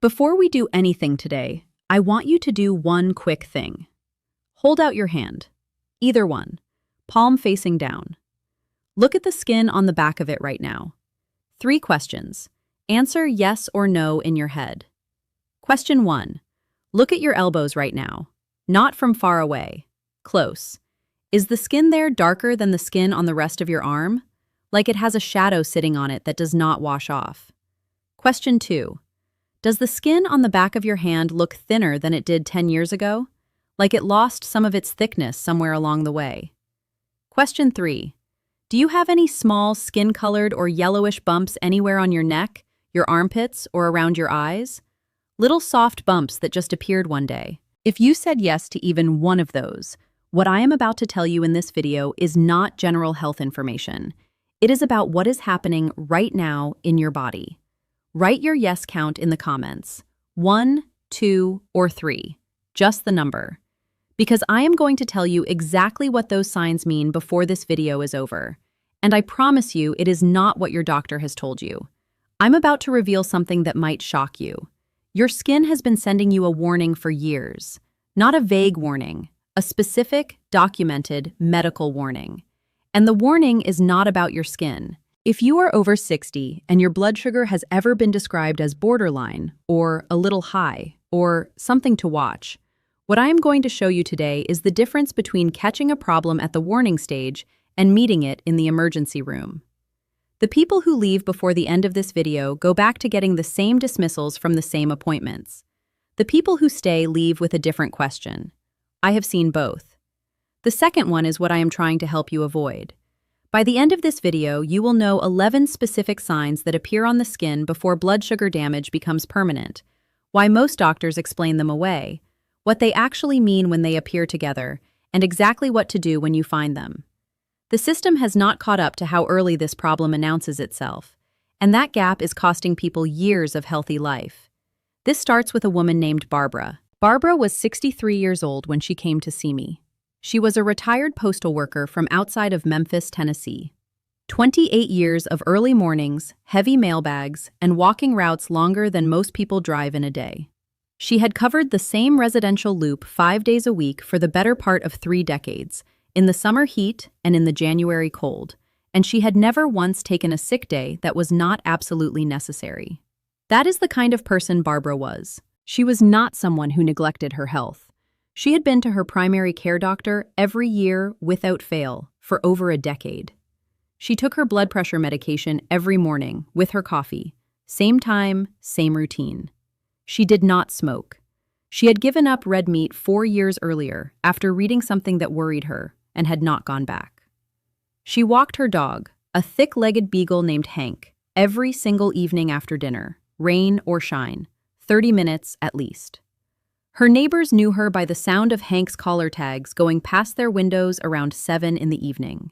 Before we do anything today, I want you to do one quick thing. Hold out your hand. Either one. Palm facing down. Look at the skin on the back of it right now. 3 questions. Answer yes or no in your head. Question 1. Look at your elbows right now. Not from far away. Close. Is the skin there darker than the skin on the rest of your arm? Like it has a shadow sitting on it that does not wash off. Question 2. Does the skin on the back of your hand look thinner than it did 10 years ago? Like it lost some of its thickness somewhere along the way. Question 3. Do you have any small skin-colored or yellowish bumps anywhere on your neck, your armpits, or around your eyes? Little soft bumps that just appeared one day. If you said yes to even one of those, what I am about to tell you in this video is not general health information. It is about what is happening right now in your body. Write your yes count in the comments. 1, 2, or 3. Just the number. Because I am going to tell you exactly what those signs mean before this video is over. And I promise you it is not what your doctor has told you. I'm about to reveal something that might shock you. Your skin has been sending you a warning for years. Not a vague warning, a specific, documented medical warning. And the warning is not about your skin. If you are over 60 and your blood sugar has ever been described as borderline, or a little high, or something to watch, what I am going to show you today is the difference between catching a problem at the warning stage and meeting it in the emergency room. The people who leave before the end of this video go back to getting the same dismissals from the same appointments. The people who stay leave with a different question. I have seen both. The second one is what I am trying to help you avoid. By the end of this video, you will know 11 specific signs that appear on the skin before blood sugar damage becomes permanent, why most doctors explain them away, what they actually mean when they appear together, and exactly what to do when you find them. The system has not caught up to how early this problem announces itself, and that gap is costing people years of healthy life. This starts with a woman named Barbara. Barbara was 63 years old when she came to see me. She was a retired postal worker from outside of Memphis, Tennessee. 28 years of early mornings, heavy mailbags, and walking routes longer than most people drive in a day. She had covered the same residential loop 5 days a week for the better part of 3 decades, in the summer heat and in the January cold, and she had never once taken a sick day that was not absolutely necessary. That is the kind of person Barbara was. She was not someone who neglected her health. She had been to her primary care doctor every year without fail for over a decade. She took her blood pressure medication every morning with her coffee, same time, same routine. She did not smoke. She had given up red meat 4 years earlier after reading something that worried her and had not gone back. She walked her dog, a thick-legged beagle named Hank, every single evening after dinner, rain or shine, 30 minutes at least. Her neighbors knew her by the sound of Hank's collar tags going past their windows around 7 in the evening.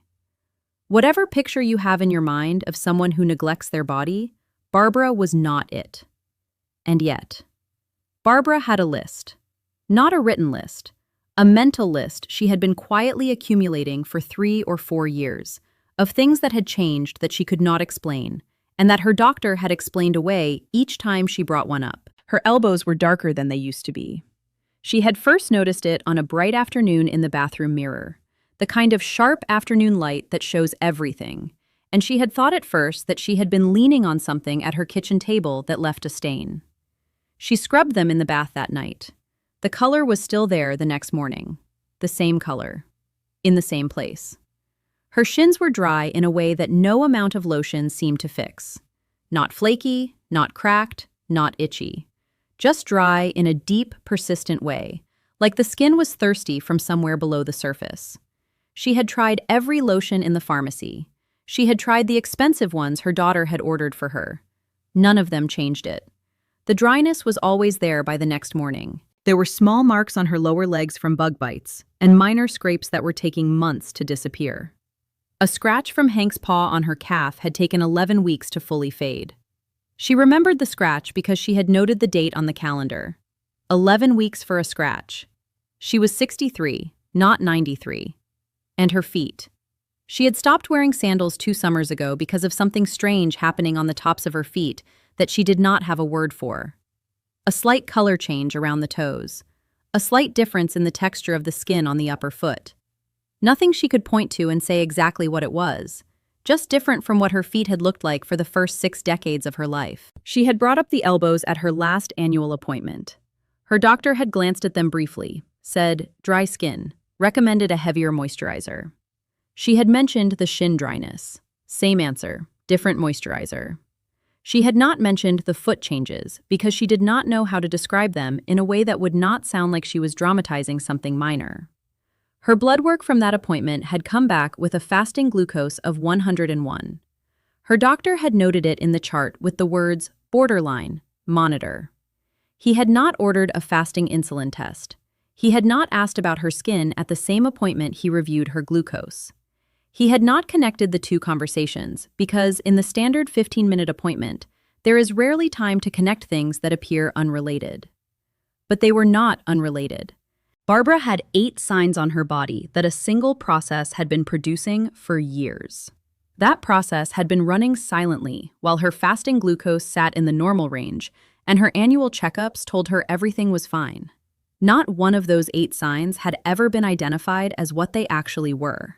Whatever picture you have in your mind of someone who neglects their body, Barbara was not it. And yet, Barbara had a list. Not a written list, a mental list she had been quietly accumulating for 3 or 4 years, of things that had changed that she could not explain, and that her doctor had explained away each time she brought one up. Her elbows were darker than they used to be. She had first noticed it on a bright afternoon in the bathroom mirror, the kind of sharp afternoon light that shows everything, and she had thought at first that she had been leaning on something at her kitchen table that left a stain. She scrubbed them in the bath that night. The color was still there the next morning. The same color. In the same place. Her shins were dry in a way that no amount of lotion seemed to fix. Not flaky, not cracked, not itchy. Just dry in a deep, persistent way, like the skin was thirsty from somewhere below the surface. She had tried every lotion in the pharmacy. She had tried the expensive ones her daughter had ordered for her. None of them changed it. The dryness was always there by the next morning. There were small marks on her lower legs from bug bites, and minor scrapes that were taking months to disappear. A scratch from Hank's paw on her calf had taken 11 weeks to fully fade. She remembered the scratch because she had noted the date on the calendar. 11 weeks for a scratch. She was 63, not 93. And her feet. She had stopped wearing sandals 2 summers ago because of something strange happening on the tops of her feet that she did not have a word for. a slight color change around the toes, a slight difference in the texture of the skin on the upper foot. Nothing she could point to and say exactly what it was, just different from what her feet had looked like for the first 6 decades of her life. She had brought up the elbows at her last annual appointment. Her doctor had glanced at them briefly, said, "Dry skin," recommended a heavier moisturizer. She had mentioned the shin dryness. Same answer, different moisturizer. She had not mentioned the foot changes because she did not know how to describe them in a way that would not sound like she was dramatizing something minor. Her blood work from that appointment had come back with a fasting glucose of 101. Her doctor had noted it in the chart with the words, "borderline, monitor." He had not ordered a fasting insulin test. He had not asked about her skin at the same appointment he reviewed her glucose. He had not connected the two conversations because, in the standard 15-minute appointment, there is rarely time to connect things that appear unrelated. But they were not unrelated. Barbara had 8 signs on her body that a single process had been producing for years. That process had been running silently while her fasting glucose sat in the normal range, and her annual checkups told her everything was fine. Not one of those 8 signs had ever been identified as what they actually were.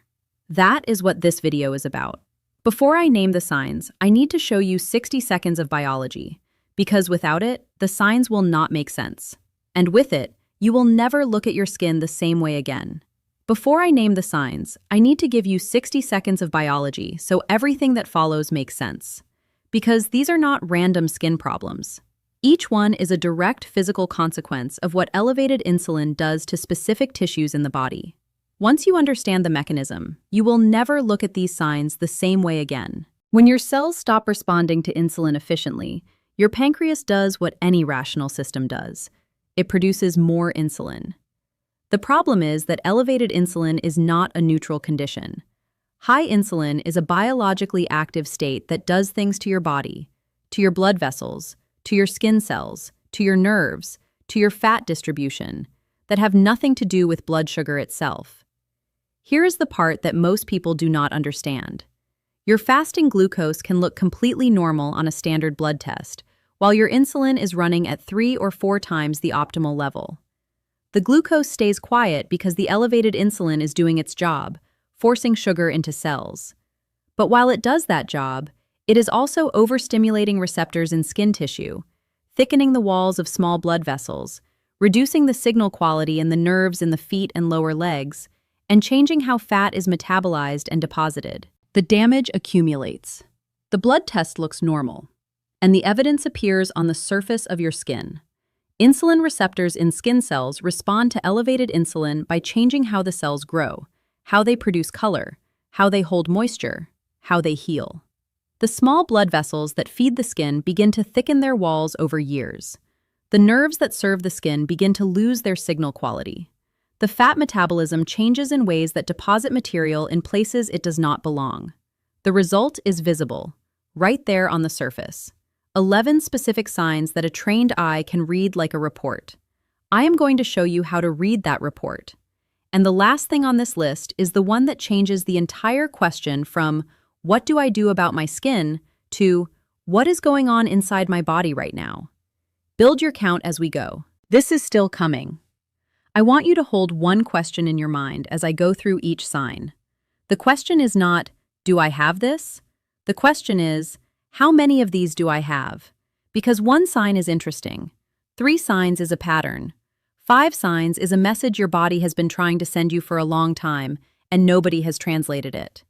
That is what this video is about. Before I name the signs, I need to show you 60 seconds of biology, because without it, the signs will not make sense. And with it, you will never look at your skin the same way again. Before I name the signs, I need to give you 60 seconds of biology so everything that follows makes sense. Because these are not random skin problems. Each one is a direct physical consequence of what elevated insulin does to specific tissues in the body. Once you understand the mechanism, you will never look at these signs the same way again. When your cells stop responding to insulin efficiently, your pancreas does what any rational system does. It produces more insulin. The problem is that elevated insulin is not a neutral condition. High insulin is a biologically active state that does things to your body, to your blood vessels, to your skin cells, to your nerves, to your fat distribution, that have nothing to do with blood sugar itself. Here is the part that most people do not understand. Your fasting glucose can look completely normal on a standard blood test, while your insulin is running at 3 or 4 times the optimal level. The glucose stays quiet because the elevated insulin is doing its job, forcing sugar into cells. But while it does that job, it is also overstimulating receptors in skin tissue, thickening the walls of small blood vessels, reducing the signal quality in the nerves in the feet and lower legs, and changing how fat is metabolized and deposited. The damage accumulates. The blood test looks normal, and the evidence appears on the surface of your skin. Insulin receptors in skin cells respond to elevated insulin by changing how the cells grow, how they produce color, how they hold moisture, how they heal. The small blood vessels that feed the skin begin to thicken their walls over years. The nerves that serve the skin begin to lose their signal quality. The fat metabolism changes in ways that deposit material in places it does not belong. The result is visible, right there on the surface. 11 specific signs that a trained eye can read like a report. I am going to show you how to read that report. And the last thing on this list is the one that changes the entire question from, "What do I do about my skin?" to, "What is going on inside my body right now?" Build your count as we go. This is still coming. I want you to hold one question in your mind as I go through each sign. The question is not, "Do I have this?" The question is, "How many of these do I have?" Because 1 sign is interesting. 3 signs is a pattern. 5 signs is a message your body has been trying to send you for a long time, and nobody has translated it.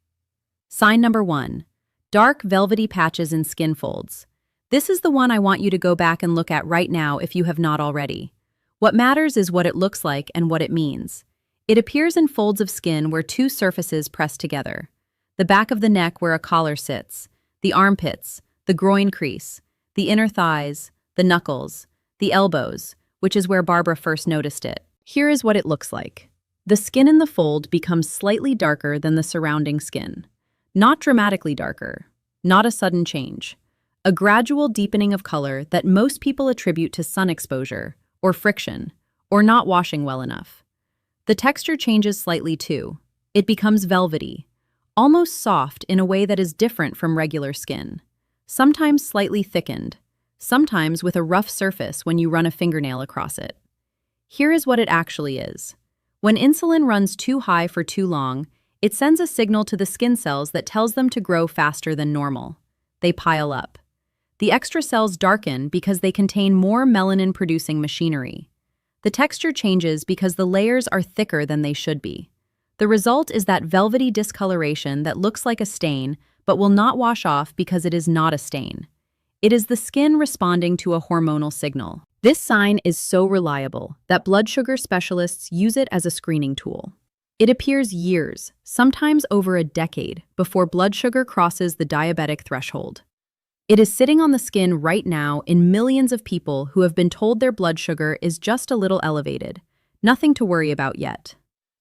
Sign number 1, dark velvety patches in skin folds. This is the one I want you to go back and look at right now if you have not already. What matters is what it looks like and what it means. It appears in folds of skin where 2 surfaces press together. The back of the neck where a collar sits, the armpits, the groin crease, the inner thighs, the knuckles, the elbows, which is where Barbara first noticed it. Here is what it looks like. The skin in the fold becomes slightly darker than the surrounding skin. Not dramatically darker, not a sudden change. A gradual deepening of color that most people attribute to sun exposure, or friction, or not washing well enough. The texture changes slightly too. It becomes velvety, almost soft in a way that is different from regular skin. Sometimes slightly thickened, sometimes with a rough surface when you run a fingernail across it. Here is what it actually is. When insulin runs too high for too long, it sends a signal to the skin cells that tells them to grow faster than normal. They pile up. The extra cells darken because they contain more melanin-producing machinery. The texture changes because the layers are thicker than they should be. The result is that velvety discoloration that looks like a stain but will not wash off because it is not a stain. It is the skin responding to a hormonal signal. This sign is so reliable that blood sugar specialists use it as a screening tool. It appears years, sometimes over a decade, before blood sugar crosses the diabetic threshold. It is sitting on the skin right now in millions of people who have been told their blood sugar is just a little elevated. Nothing to worry about yet.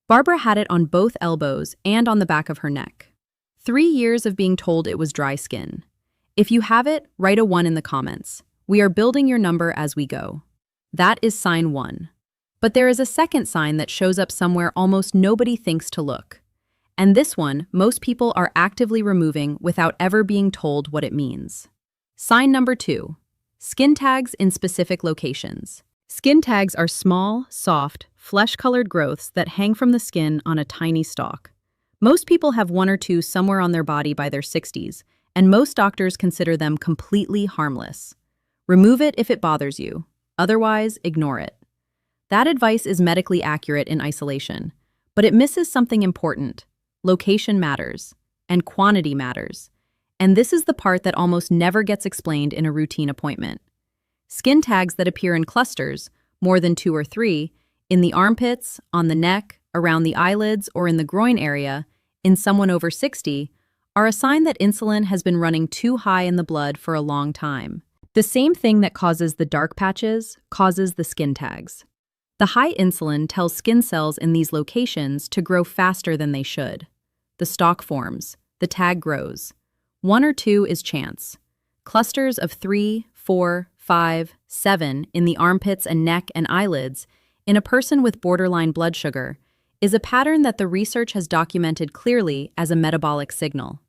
Barbara had it on both elbows and on the back of her neck. 3 years of being told it was dry skin. If you have it, write a 1 in the comments. We are building your number as we go. That is sign 1. But there is a second sign that shows up somewhere almost nobody thinks to look. And this one, most people are actively removing without ever being told what it means. Sign number 2. Skin tags in specific locations. Skin tags are small, soft, flesh-colored growths that hang from the skin on a tiny stalk. Most people have 1 or 2 somewhere on their body by their 60s, and most doctors consider them completely harmless. Remove it if it bothers you. Otherwise, ignore it. That advice is medically accurate in isolation, but it misses something important. Location matters, and quantity matters. And this is the part that almost never gets explained in a routine appointment. Skin tags that appear in clusters, more than 2 or 3, in the armpits, on the neck, around the eyelids, or in the groin area, in someone over 60, are a sign that insulin has been running too high in the blood for a long time. The same thing that causes the dark patches causes the skin tags. The high insulin tells skin cells in these locations to grow faster than they should. The stalk forms. The tag grows. 1 or 2 is chance. Clusters of 3, 4, 5, 7 in the armpits and neck and eyelids in a person with borderline blood sugar is a pattern that the research has documented clearly as a metabolic signal.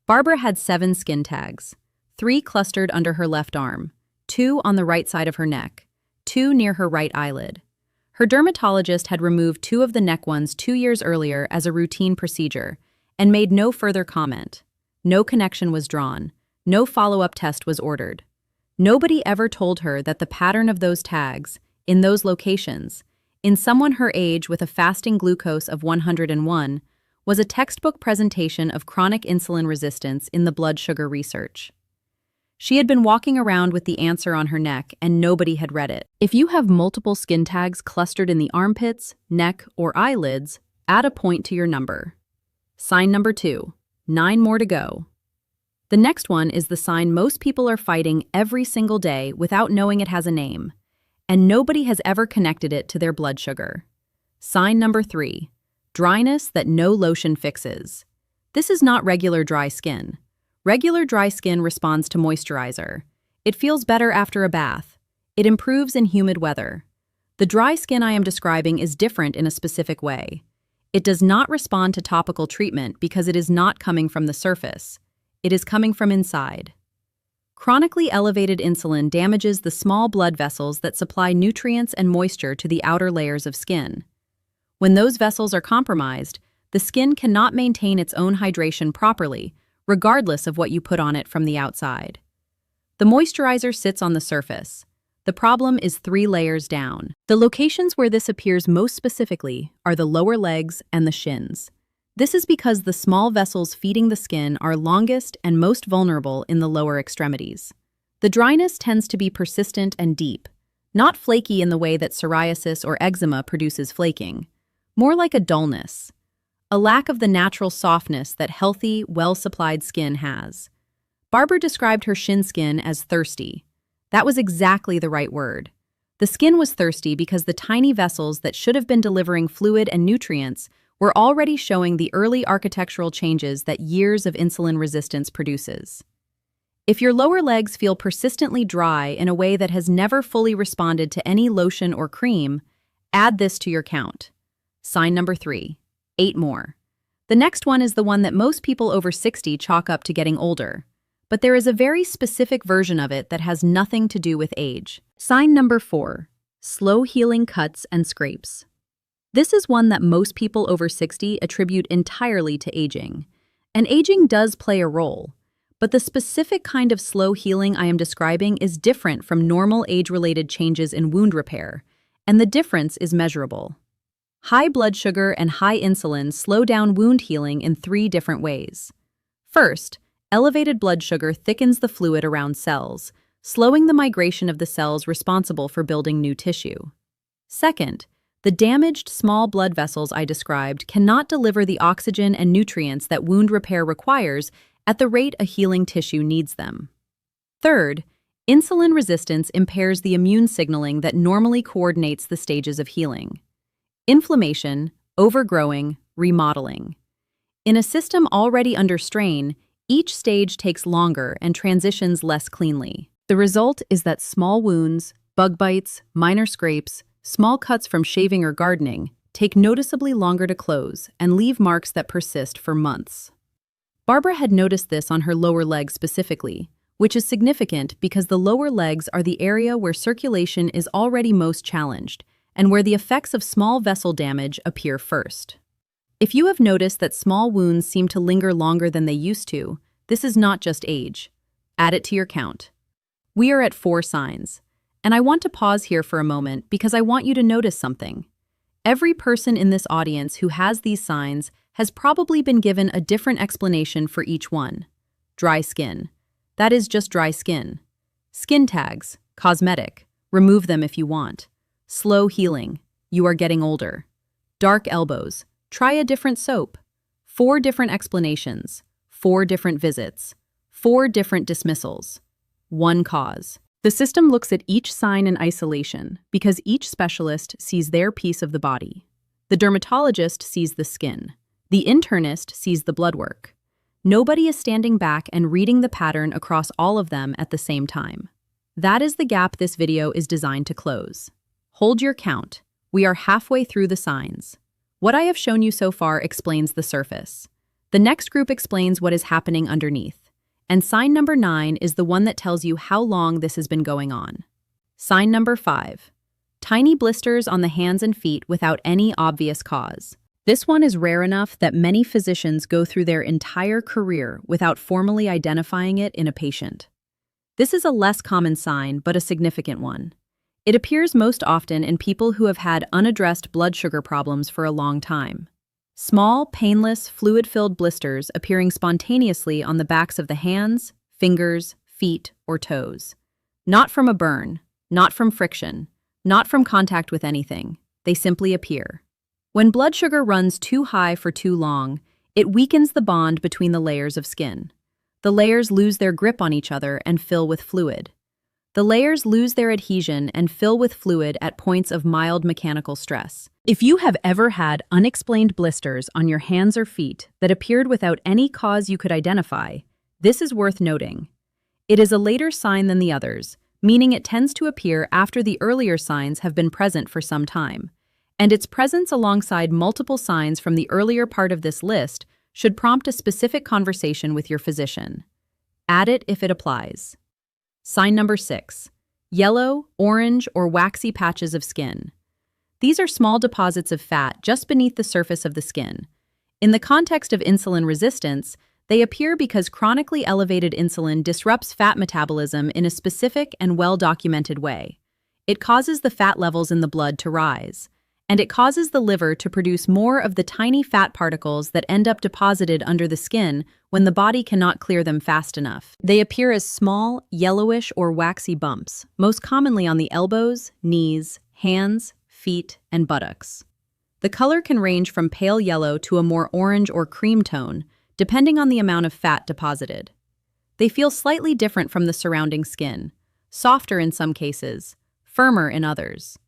Barbara had 7 skin tags, 3 clustered under her left arm, 2 on the right side of her neck, 2 near her right eyelid. Her dermatologist had removed 2 of the neck ones 2 years earlier as a routine procedure and made no further comment. No connection was drawn. No follow-up test was ordered. Nobody ever told her that the pattern of those tags, in those locations, in someone her age with a fasting glucose of 101, was a textbook presentation of chronic insulin resistance in the blood sugar research. She had been walking around with the answer on her neck and nobody had read it. If you have multiple skin tags clustered in the armpits, neck, or eyelids, add a point to your number. Sign number 2. 9 more to go. The next one is the sign most people are fighting every single day without knowing it has a name, and nobody has ever connected it to their blood sugar. Sign number 3. Dryness that no lotion fixes. This is not regular dry skin. Regular dry skin responds to moisturizer. It feels better after a bath. It improves in humid weather. The dry skin I am describing is different in a specific way. It does not respond to topical treatment because it is not coming from the surface. It is coming from inside. Chronically elevated insulin damages the small blood vessels that supply nutrients and moisture to the outer layers of skin. When those vessels are compromised, the skin cannot maintain its own hydration properly, regardless of what you put on it from the outside. The moisturizer sits on the surface. The problem is 3 layers down. The locations where this appears most specifically are the lower legs and the shins. This is because the small vessels feeding the skin are longest and most vulnerable in the lower extremities. The dryness tends to be persistent and deep, not flaky in the way that psoriasis or eczema produces flaking, more like a dullness, a lack of the natural softness that healthy, well-supplied skin has. Barbara described her shin skin as thirsty. That was exactly the right word. The skin was thirsty because the tiny vessels that should have been delivering fluid and nutrients were already showing the early architectural changes that years of insulin resistance produces. If your lower legs feel persistently dry in a way that has never fully responded to any lotion or cream, add this to your count. Sign number 3. 8 more. The next one is the one that most people over 60 chalk up to getting older. but there is a very specific version of it that has nothing to do with age. Sign number 4, slow healing cuts and scrapes. This is one that most people over 60 attribute entirely to aging. And aging does play a role, but the specific kind of slow healing I am describing is different from normal age-related changes in wound repair, and the difference is measurable. High blood sugar and high insulin slow down wound healing in 3 different ways. First, elevated blood sugar thickens the fluid around cells, slowing the migration of the cells responsible for building new tissue. Second, the damaged small blood vessels I described cannot deliver the oxygen and nutrients that wound repair requires at the rate a healing tissue needs them. Third, insulin resistance impairs the immune signaling that normally coordinates the stages of healing. Inflammation, overgrowing, remodeling. In a system already under strain, each stage takes longer and transitions less cleanly. The result is that small wounds, bug bites, minor scrapes, small cuts from shaving or gardening take noticeably longer to close and leave marks that persist for months. Barbara had noticed this on her lower leg specifically, which is significant because the lower legs are the area where circulation is already most challenged and where the effects of small vessel damage appear first. If you have noticed that small wounds seem to linger longer than they used to, this is not just age. Add it to your count. We are at 4 signs. And I want to pause here for a moment because I want you to notice something. Every person in this audience who has these signs has probably been given a different explanation for each one. Dry skin. That is just dry skin. Skin tags. Cosmetic. Remove them if you want. Slow healing. You are getting older. Dark elbows. Try a different soap. 4 different explanations. 4 different visits. 4 different dismissals. 1 cause. The system looks at each sign in isolation because each specialist sees their piece of the body. The dermatologist sees the skin. The internist sees the blood work. Nobody is standing back and reading the pattern across all of them at the same time. That is the gap this video is designed to close. Hold your count. We are halfway through the signs. What I have shown you so far explains the surface. The next group explains what is happening underneath. And sign number 9 is the one that tells you how long this has been going on. Sign number 5. Tiny blisters on the hands and feet without any obvious cause. This one is rare enough that many physicians go through their entire career without formally identifying it in a patient. This is a less common sign, but a significant one. It appears most often in people who have had unaddressed blood sugar problems for a long time. Small, painless, fluid-filled blisters appearing spontaneously on the backs of the hands, fingers, feet, or toes. Not from a burn, not from friction, not from contact with anything. They simply appear. When blood sugar runs too high for too long, it weakens the bond between the layers of skin. The layers lose their grip on each other and fill with fluid. The layers lose their adhesion and fill with fluid at points of mild mechanical stress. If you have ever had unexplained blisters on your hands or feet that appeared without any cause you could identify, this is worth noting. It is a later sign than the others, meaning it tends to appear after the earlier signs have been present for some time. And its presence alongside multiple signs from the earlier part of this list should prompt a specific conversation with your physician. Add it if it applies. Sign number 6. Yellow, orange, or waxy patches of skin. These are small deposits of fat just beneath the surface of the skin. In the context of insulin resistance, they appear because chronically elevated insulin disrupts fat metabolism in a specific and well-documented way. It causes the fat levels in the blood to rise, and it causes the liver to produce more of the tiny fat particles that end up deposited under the skin when the body cannot clear them fast enough. They appear as small, yellowish or waxy bumps, most commonly on the elbows, knees, hands, feet, and buttocks. The color can range from pale yellow to a more orange or cream tone, depending on the amount of fat deposited. They feel slightly different from the surrounding skin, softer in some cases, firmer in others.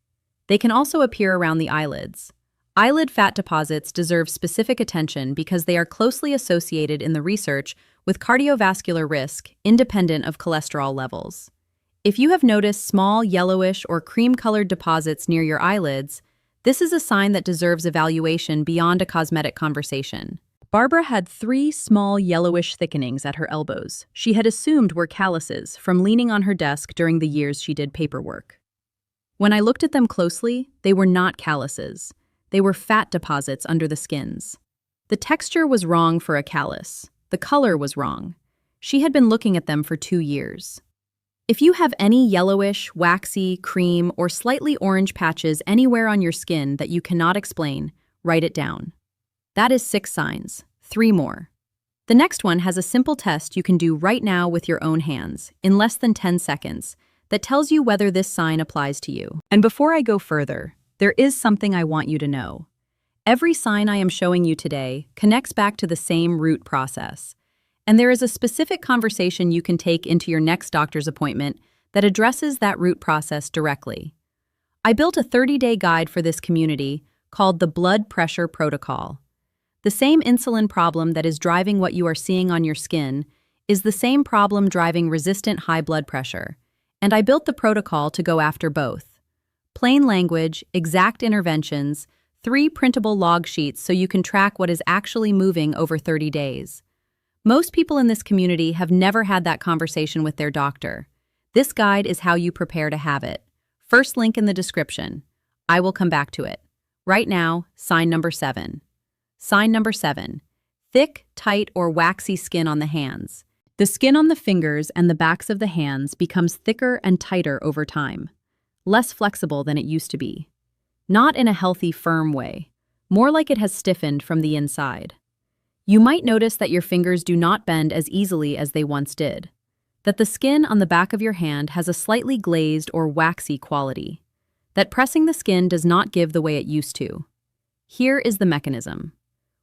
They can also appear around the eyelids. Eyelid fat deposits deserve specific attention because they are closely associated in the research with cardiovascular risk independent of cholesterol levels. If you have noticed small yellowish or cream-colored deposits near your eyelids, this is a sign that deserves evaluation beyond a cosmetic conversation. Barbara had 3 small yellowish thickenings at her elbows she had assumed were calluses from leaning on her desk during the years she did paperwork. When I looked at them closely, they were not calluses. They were fat deposits under the skins. The texture was wrong for a callus. The color was wrong. She had been looking at them for 2 years. If you have any yellowish, waxy, cream, or slightly orange patches anywhere on your skin that you cannot explain, write it down. That is 6 signs, 3 more. The next one has a simple test you can do right now with your own hands, in less than 10 seconds, that tells you whether this sign applies to you. And before I go further, there is something I want you to know. Every sign I am showing you today connects back to the same root process. And there is a specific conversation you can take into your next doctor's appointment that addresses that root process directly. I built a 30-day guide for this community called the Blood Pressure Protocol. The same insulin problem that is driving what you are seeing on your skin is the same problem driving resistant high blood pressure, and I built the protocol to go after both. Plain language, exact interventions, 3 printable log sheets so you can track what is actually moving over 30 days. Most people in this community have never had that conversation with their doctor. This guide is how you prepare to have it. First link in the description. I will come back to it. Right now, sign number 7. Sign number 7. Thick, tight, or waxy skin on the hands. The skin on the fingers and the backs of the hands becomes thicker and tighter over time. Less flexible than it used to be. Not in a healthy, firm way. More like it has stiffened from the inside. You might notice that your fingers do not bend as easily as they once did. That the skin on the back of your hand has a slightly glazed or waxy quality. That pressing the skin does not give the way it used to. Here is the mechanism.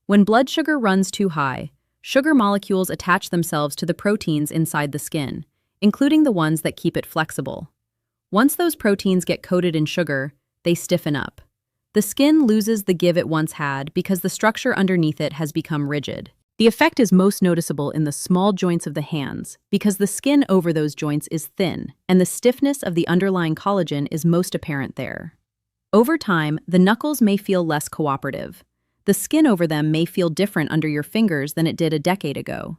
When blood sugar runs too high, sugar molecules attach themselves to the proteins inside the skin, including the ones that keep it flexible. Once those proteins get coated in sugar, they stiffen up. The skin loses the give it once had because the structure underneath it has become rigid. The effect is most noticeable in the small joints of the hands because the skin over those joints is thin, and the stiffness of the underlying collagen is most apparent there. Over time, the knuckles may feel less cooperative. The skin over them may feel different under your fingers than it did a decade ago.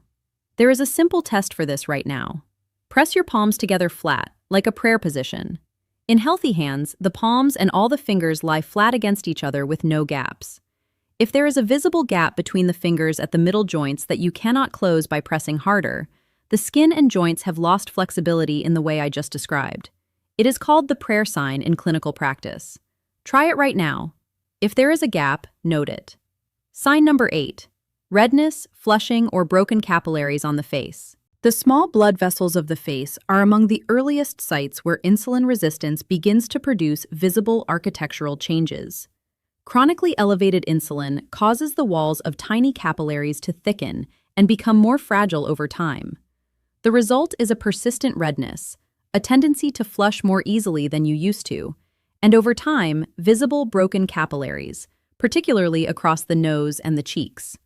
There is a simple test for this right now. Press your palms together flat, like a prayer position. In healthy hands, the palms and all the fingers lie flat against each other with no gaps. If there is a visible gap between the fingers at the middle joints that you cannot close by pressing harder, the skin and joints have lost flexibility in the way I just described. It is called the prayer sign in clinical practice. Try it right now. If there is a gap, note it. Sign number 8. Redness, flushing, or broken capillaries on the face. The small blood vessels of the face are among the earliest sites where insulin resistance begins to produce visible architectural changes. Chronically elevated insulin causes the walls of tiny capillaries to thicken and become more fragile over time. The result is a persistent redness, a tendency to flush more easily than you used to, and over time, visible broken capillaries, particularly across the nose and the cheeks.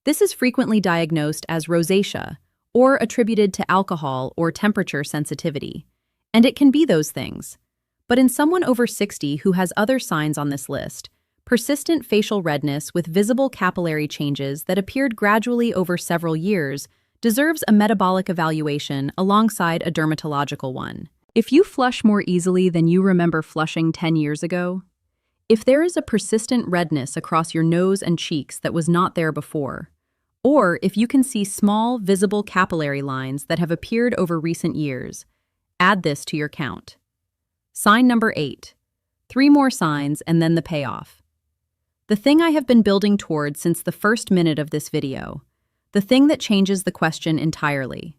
This is frequently diagnosed as rosacea, or attributed to alcohol or temperature sensitivity. And it can be those things. But in someone over 60 who has other signs on this list, persistent facial redness with visible capillary changes that appeared gradually over several years deserves a metabolic evaluation alongside a dermatological one. If you flush more easily than you remember flushing 10 years ago, if there is a persistent redness across your nose and cheeks that was not there before, or if you can see small, visible capillary lines that have appeared over recent years, add this to your count. Sign number 8. 3 more signs and then the payoff. The thing I have been building toward since the first minute of this video. The thing that changes the question entirely.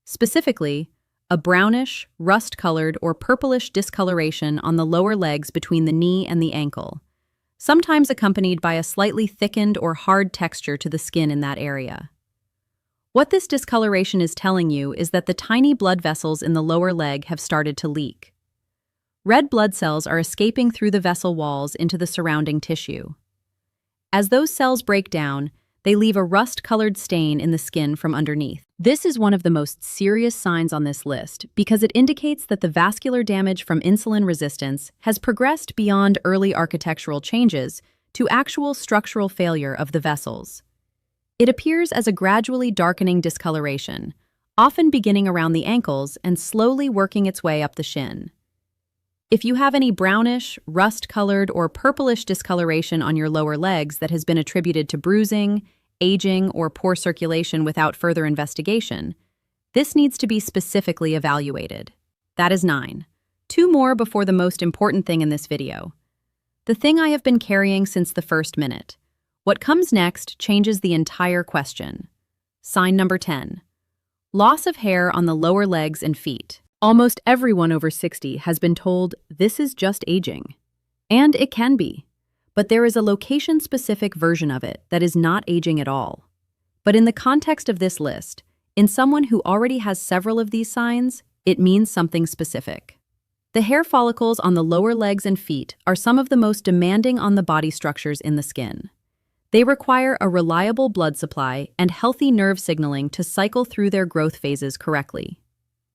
Specifically, a brownish, rust-colored, or purplish discoloration on the lower legs between the knee and the ankle, sometimes accompanied by a slightly thickened or hard texture to the skin in that area. What this discoloration is telling you is that the tiny blood vessels in the lower leg have started to leak. Red blood cells are escaping through the vessel walls into the surrounding tissue. As those cells break down, they leave a rust-colored stain in the skin from underneath. This is one of the most serious signs on this list because it indicates that the vascular damage from insulin resistance has progressed beyond early architectural changes to actual structural failure of the vessels. It appears as a gradually darkening discoloration, often beginning around the ankles and slowly working its way up the shin. If you have any brownish, rust-colored, or purplish discoloration on your lower legs that has been attributed to bruising, aging, or poor circulation without further investigation, this needs to be specifically evaluated. That is 9. 2 more before the most important thing in this video. The thing I have been carrying since the first minute. What comes next changes the entire question. Sign number 10. Loss of hair on the lower legs and feet. Almost everyone over 60 has been told this is just aging. And it can be. But there is a location-specific version of it that is not aging at all. But in the context of this list, in someone who already has several of these signs, it means something specific. The hair follicles on the lower legs and feet are some of the most demanding on the body structures in the skin. They require a reliable blood supply and healthy nerve signaling to cycle through their growth phases correctly.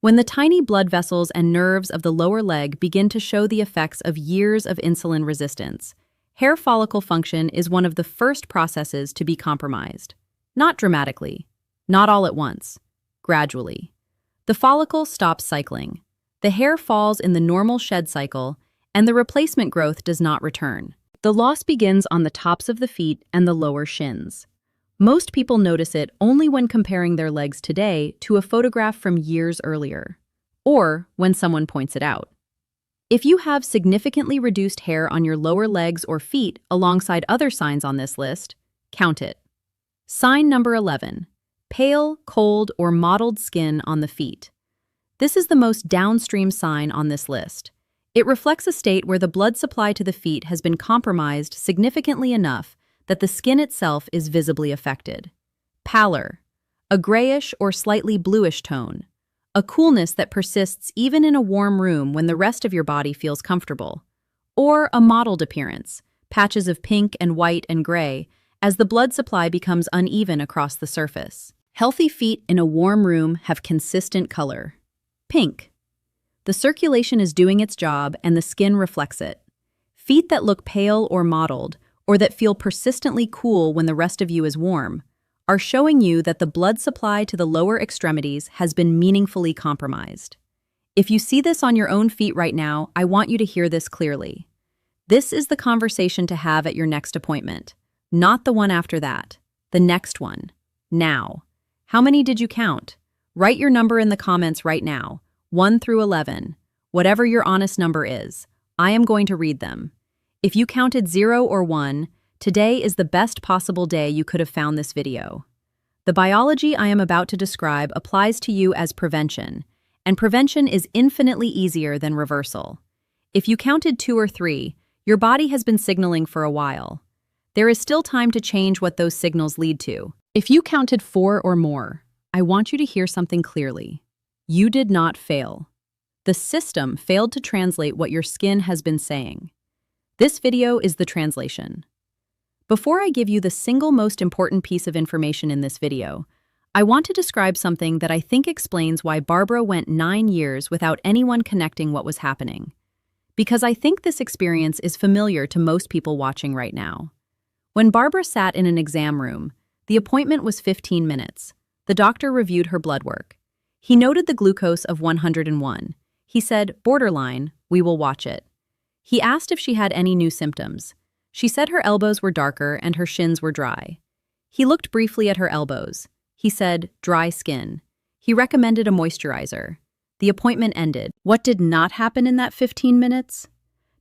When the tiny blood vessels and nerves of the lower leg begin to show the effects of years of insulin resistance, hair follicle function is one of the first processes to be compromised. Not dramatically, not all at once, gradually. The follicle stops cycling, the hair falls in the normal shed cycle, and the replacement growth does not return. The loss begins on the tops of the feet and the lower shins. Most people notice it only when comparing their legs today to a photograph from years earlier, or when someone points it out. If you have significantly reduced hair on your lower legs or feet alongside other signs on this list, count it. Sign number 11. Pale, cold, or mottled skin on the feet. This is the most downstream sign on this list. It reflects a state where the blood supply to the feet has been compromised significantly enough that the skin itself is visibly affected. Pallor, a grayish or slightly bluish tone, a coolness that persists even in a warm room when the rest of your body feels comfortable, or a mottled appearance, patches of pink and white and gray, as the blood supply becomes uneven across the surface. Healthy feet in a warm room have consistent color. Pink. The circulation is doing its job and the skin reflects it. Feet that look pale or mottled, or that feel persistently cool when the rest of you is warm, are showing you that the blood supply to the lower extremities has been meaningfully compromised. If you see this on your own feet right now, I want you to hear this clearly. This is the conversation to have at your next appointment, not the one after that, the next one. Now. How many did you count? Write your number in the comments right now, 1 through 11, whatever your honest number is. I am going to read them. If you counted 0 or 1, today is the best possible day you could have found this video. The biology I am about to describe applies to you as prevention, and prevention is infinitely easier than reversal. If you counted 2 or 3, your body has been signaling for a while. There is still time to change what those signals lead to. If you counted 4 or more, I want you to hear something clearly. You did not fail. The system failed to translate what your skin has been saying. This video is the translation. Before I give you the single most important piece of information in this video, I want to describe something that I think explains why Barbara went 9 years without anyone connecting what was happening. Because I think this experience is familiar to most people watching right now. When Barbara sat in an exam room, the appointment was 15 minutes. The doctor reviewed her blood work. He noted the glucose of 101. He said, "Borderline, we will watch it." He asked if she had any new symptoms. She said her elbows were darker and her shins were dry. He looked briefly at her elbows. He said, "Dry skin." He recommended a moisturizer. The appointment ended. What did not happen in that 15 minutes?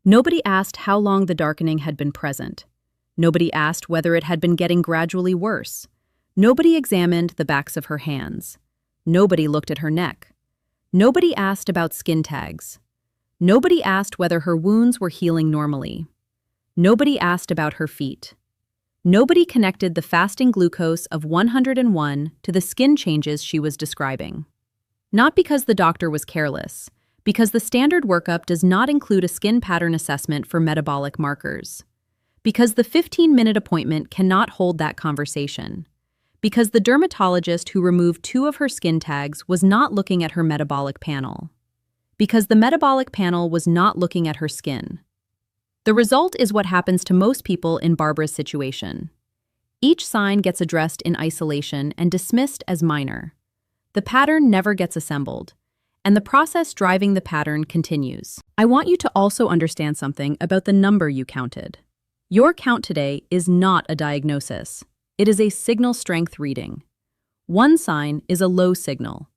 Nobody asked how long the darkening had been present. Nobody asked whether it had been getting gradually worse. Nobody examined the backs of her hands. Nobody looked at her neck. Nobody asked about skin tags. Nobody asked whether her wounds were healing normally. Nobody asked about her feet. Nobody connected the fasting glucose of 101 to the skin changes she was describing. Not because the doctor was careless, because the standard workup does not include a skin pattern assessment for metabolic markers. Because the 15-minute appointment cannot hold that conversation. Because the dermatologist who removed 2 of her skin tags was not looking at her metabolic panel. Because the metabolic panel was not looking at her skin. The result is what happens to most people in Barbara's situation. Each sign gets addressed in isolation and dismissed as minor. The pattern never gets assembled, and the process driving the pattern continues. I want you to also understand something about the number you counted. Your count today is not a diagnosis. It is a signal strength reading. 1 sign is a low signal.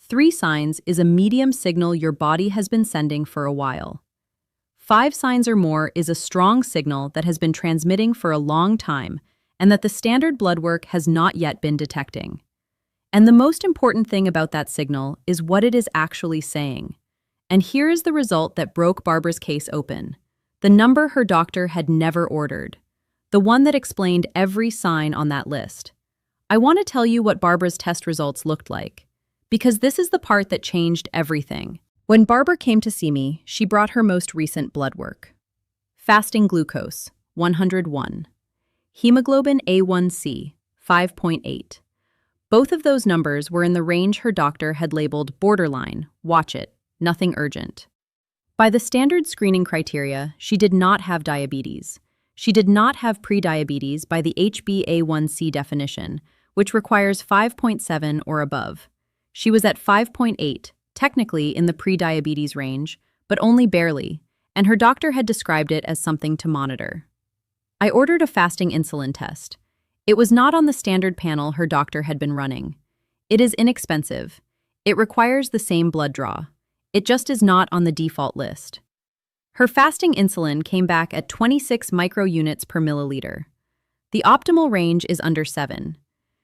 3 signs is a medium signal your body has been sending for a while. 5 signs or more is a strong signal that has been transmitting for a long time and that the standard blood work has not yet been detecting. And the most important thing about that signal is what it is actually saying. And here is the result that broke Barbara's case open. The number her doctor had never ordered. The one that explained every sign on that list. I want to tell you what Barbara's test results looked like, because this is the part that changed everything. When Barbara came to see me, she brought her most recent blood work. Fasting glucose, 101. Hemoglobin A1C, 5.8. Both of those numbers were in the range her doctor had labeled borderline, watch it, nothing urgent. By the standard screening criteria, she did not have diabetes. She did not have prediabetes by the HbA1c definition, which requires 5.7 or above. She was at 5.8, technically in the prediabetes range, but only barely, and her doctor had described it as something to monitor. I ordered a fasting insulin test. It was not on the standard panel her doctor had been running. It is inexpensive. It requires the same blood draw. It just is not on the default list. Her fasting insulin came back at 26 microunits per milliliter. The optimal range is under 7.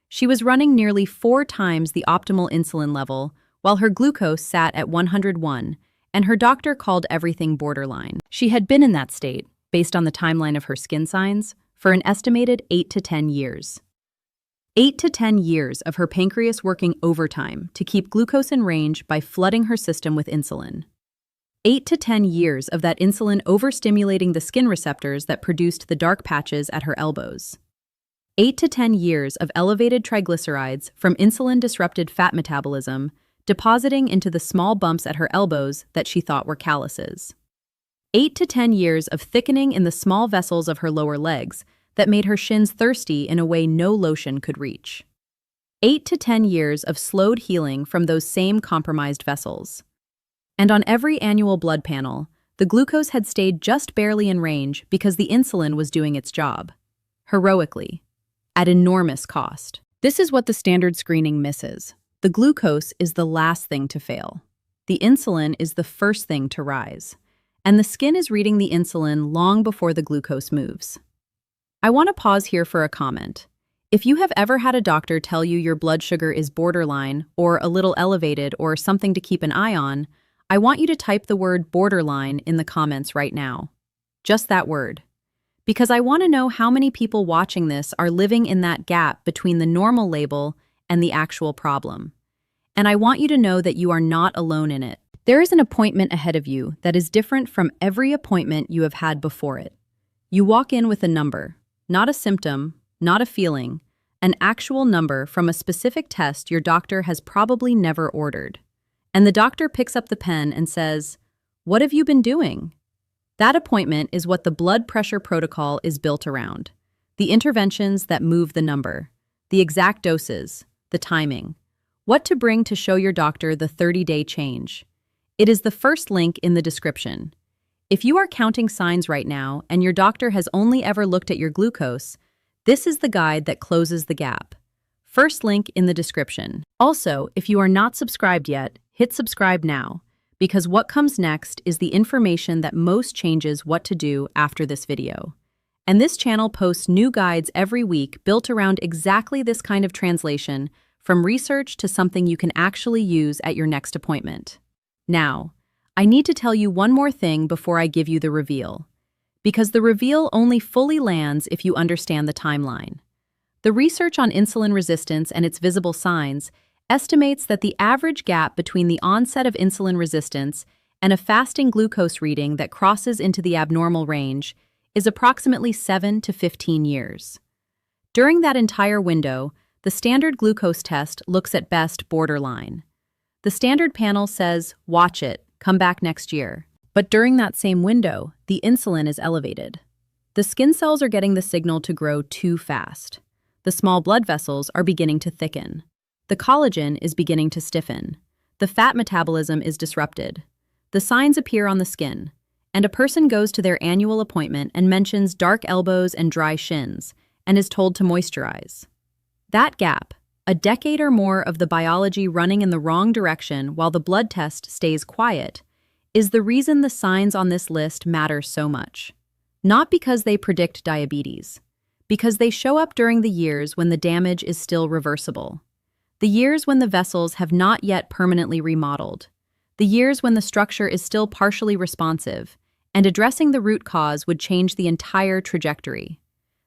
She was running nearly 4 times the optimal insulin level, while her glucose sat at 101, and her doctor called everything borderline. She had been in that state, based on the timeline of her skin signs, for an estimated 8 to 10 years. 8 to 10 years of her pancreas working overtime to keep glucose in range by flooding her system with insulin. 8 to 10 years of that insulin overstimulating the skin receptors that produced the dark patches at her elbows. 8 to 10 years of elevated triglycerides from insulin-disrupted fat metabolism depositing into the small bumps at her elbows that she thought were calluses. 8 to 10 years of thickening in the small vessels of her lower legs that made her shins thirsty in a way no lotion could reach. 8 to 10 years of slowed healing from those same compromised vessels. And on every annual blood panel, the glucose had stayed just barely in range because the insulin was doing its job. Heroically. At enormous cost. This is what the standard screening misses. The glucose is the last thing to fail. The insulin is the first thing to rise. And the skin is reading the insulin long before the glucose moves. I want to pause here for a comment. If you have ever had a doctor tell you your blood sugar is borderline, or a little elevated, or something to keep an eye on, I want you to type the word borderline in the comments right now. Just that word. Because I want to know how many people watching this are living in that gap between the normal label and the actual problem. And I want you to know that you are not alone in it. There is an appointment ahead of you that is different from every appointment you have had before it. You walk in with a number, not a symptom, not a feeling, an actual number from a specific test your doctor has probably never ordered. And the doctor picks up the pen and says, "What have you been doing?" That appointment is what the blood pressure protocol is built around. The interventions that move the number, the exact doses, the timing, what to bring to show your doctor the 30-day change. It is the first link in the description. If you are counting signs right now and your doctor has only ever looked at your glucose, this is the guide that closes the gap. First link in the description. Also, if you are not subscribed yet, hit subscribe now, because what comes next is the information that most changes what to do after this video. And this channel posts new guides every week built around exactly this kind of translation, from research to something you can actually use at your next appointment. Now, I need to tell you one more thing before I give you the reveal, because the reveal only fully lands if you understand the timeline. The research on insulin resistance and its visible signs estimates that the average gap between the onset of insulin resistance and a fasting glucose reading that crosses into the abnormal range is approximately 7 to 15 years. During that entire window, the standard glucose test looks at best borderline. The standard panel says, "Watch it, come back next year." But during that same window, the insulin is elevated. The skin cells are getting the signal to grow too fast. The small blood vessels are beginning to thicken. The collagen is beginning to stiffen. The fat metabolism is disrupted. The signs appear on the skin, and a person goes to their annual appointment and mentions dark elbows and dry shins, and is told to moisturize. That gap, a decade or more of the biology running in the wrong direction while the blood test stays quiet, is the reason the signs on this list matter so much. Not because they predict diabetes, because they show up during the years when the damage is still reversible. The years when the vessels have not yet permanently remodeled. The years when the structure is still partially responsive, and addressing the root cause would change the entire trajectory.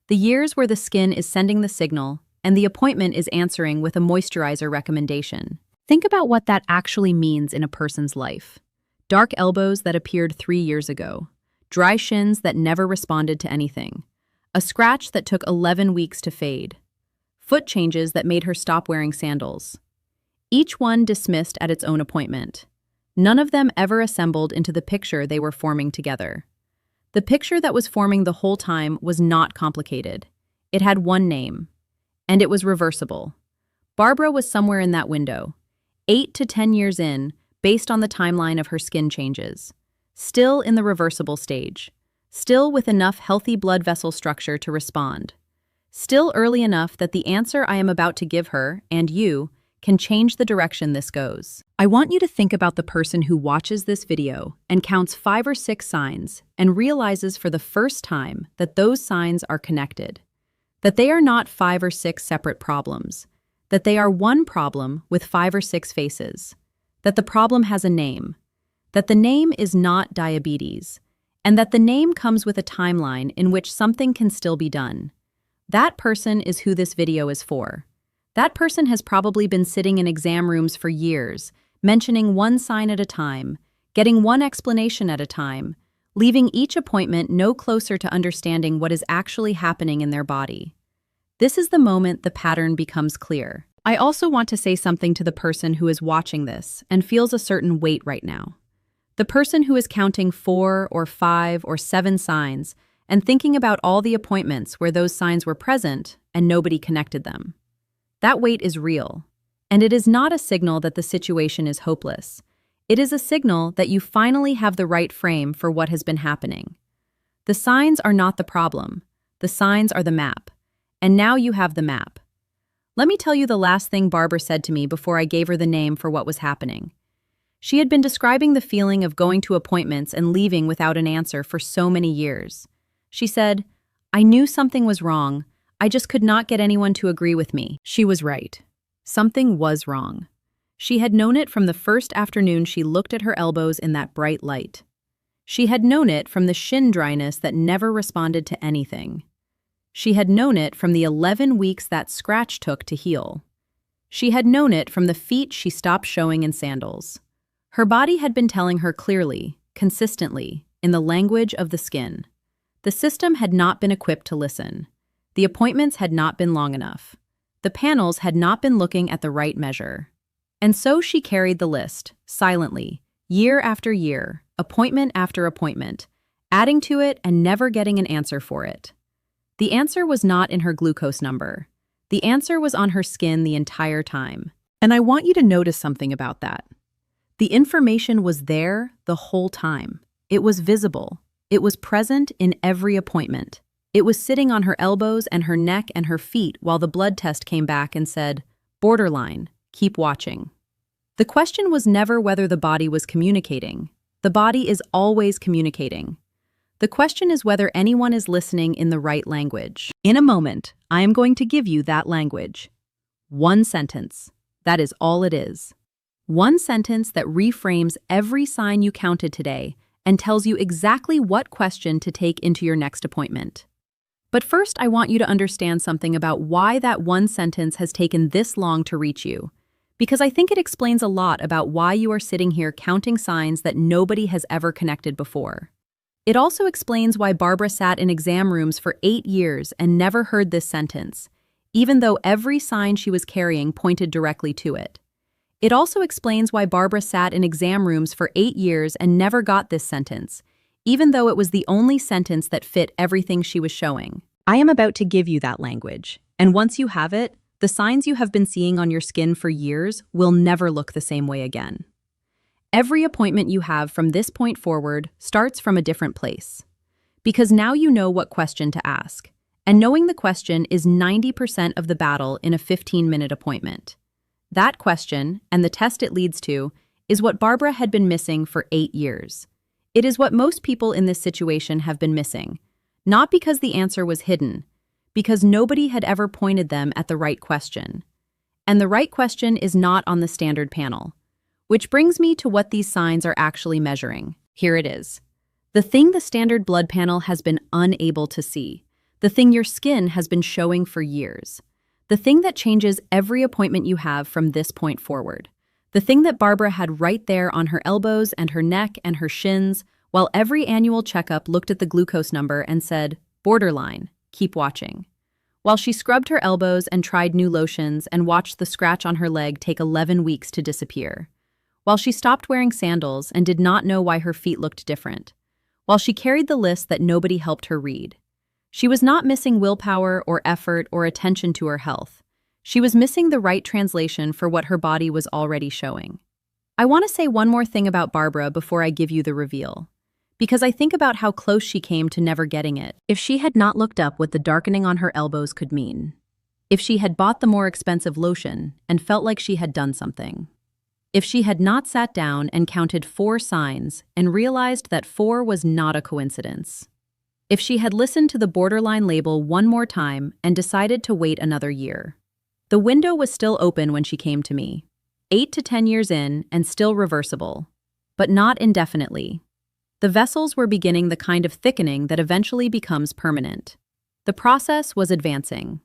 The years where the skin is sending the signal, and the appointment is answering with a moisturizer recommendation. Think about what that actually means in a person's life. Dark elbows that appeared 3 years ago. Dry shins that never responded to anything. A scratch that took 11 weeks to fade. Foot changes that made her stop wearing sandals. Each one dismissed at its own appointment. None of them ever assembled into the picture they were forming together. The picture that was forming the whole time was not complicated. It had one name, and it was reversible. Barbara was somewhere in that window, 8 to 10 years in, based on the timeline of her skin changes. Still in the reversible stage. Still with enough healthy blood vessel structure to respond. Still early enough that the answer I am about to give her, and you, can change the direction this goes. I want you to think about the person who watches this video and counts 5 or 6 signs and realizes for the first time that those signs are connected. That they are not 5 or 6 separate problems. That they are one problem with 5 or 6 faces. That the problem has a name. That the name is not diabetes. And that the name comes with a timeline in which something can still be done. That person is who this video is for. That person has probably been sitting in exam rooms for years, mentioning one sign at a time, getting one explanation at a time, leaving each appointment no closer to understanding what is actually happening in their body. This is the moment the pattern becomes clear. I also want to say something to the person who is watching this and feels a certain weight right now. The person who is counting 4 or 5 or 7 signs and thinking about all the appointments where those signs were present and nobody connected them. That weight is real, and it is not a signal that the situation is hopeless. It is a signal that you finally have the right frame for what has been happening. The signs are not the problem. The signs are the map. And now you have the map. Let me tell you the last thing Barbara said to me before I gave her the name for what was happening. She had been describing the feeling of going to appointments and leaving without an answer for so many years. She said, "I knew something was wrong. I just could not get anyone to agree with me." She was right. Something was wrong. She had known it from the first afternoon she looked at her elbows in that bright light. She had known it from the shin dryness that never responded to anything. She had known it from the 11 weeks that scratch took to heal. She had known it from the feet she stopped showing in sandals. Her body had been telling her clearly, consistently, in the language of the skin. The system had not been equipped to listen. The appointments had not been long enough. The panels had not been looking at the right measure. And so she carried the list, silently, year after year, appointment after appointment, adding to it and never getting an answer for it. The answer was not in her glucose number. The answer was on her skin the entire time. And I want you to notice something about that. The information was there the whole time. It was visible. It was present in every appointment. It was sitting on her elbows and her neck and her feet while the blood test came back and said, "Borderline, keep watching." The question was never whether the body was communicating. The body is always communicating. The question is whether anyone is listening in the right language. In a moment, I am going to give you that language. One sentence. That is all it is. One sentence that reframes every sign you counted today and tells you exactly what question to take into your next appointment. But first, I want you to understand something about why that one sentence has taken this long to reach you, because I think it explains a lot about why you are sitting here counting signs that nobody has ever connected before. It also explains why Barbara sat in exam rooms for 8 years and never heard this sentence, even though every sign she was carrying pointed directly to it. It also explains why Barbara sat in exam rooms for 8 years and never got this sentence, even though it was the only sentence that fit everything she was showing. I am about to give you that language. And once you have it, the signs you have been seeing on your skin for years will never look the same way again. Every appointment you have from this point forward starts from a different place. Because now you know what question to ask. And knowing the question is 90% of the battle in a 15-minute appointment. That question, and the test it leads to, is what Barbara had been missing for 8 years. It is what most people in this situation have been missing. Not because the answer was hidden, because nobody had ever pointed them at the right question. And the right question is not on the standard panel. Which brings me to what these signs are actually measuring. Here it is. The thing the standard blood panel has been unable to see. The thing your skin has been showing for years. The thing that changes every appointment you have from this point forward. The thing that Barbara had right there on her elbows and her neck and her shins, while every annual checkup looked at the glucose number and said, borderline, keep watching. While she scrubbed her elbows and tried new lotions and watched the scratch on her leg take 11 weeks to disappear. While she stopped wearing sandals and did not know why her feet looked different. While she carried the list that nobody helped her read. She was not missing willpower or effort or attention to her health. She was missing the right translation for what her body was already showing. I want to say one more thing about Barbara before I give you the reveal. Because I think about how close she came to never getting it. If she had not looked up what the darkening on her elbows could mean. If she had bought the more expensive lotion and felt like she had done something. If she had not sat down and counted 4 signs and realized that 4 was not a coincidence. If she had listened to the borderline label one more time and decided to wait another year. The window was still open when she came to me. 8 to 10 years in and still reversible. But not indefinitely. The vessels were beginning the kind of thickening that eventually becomes permanent. The process was advancing.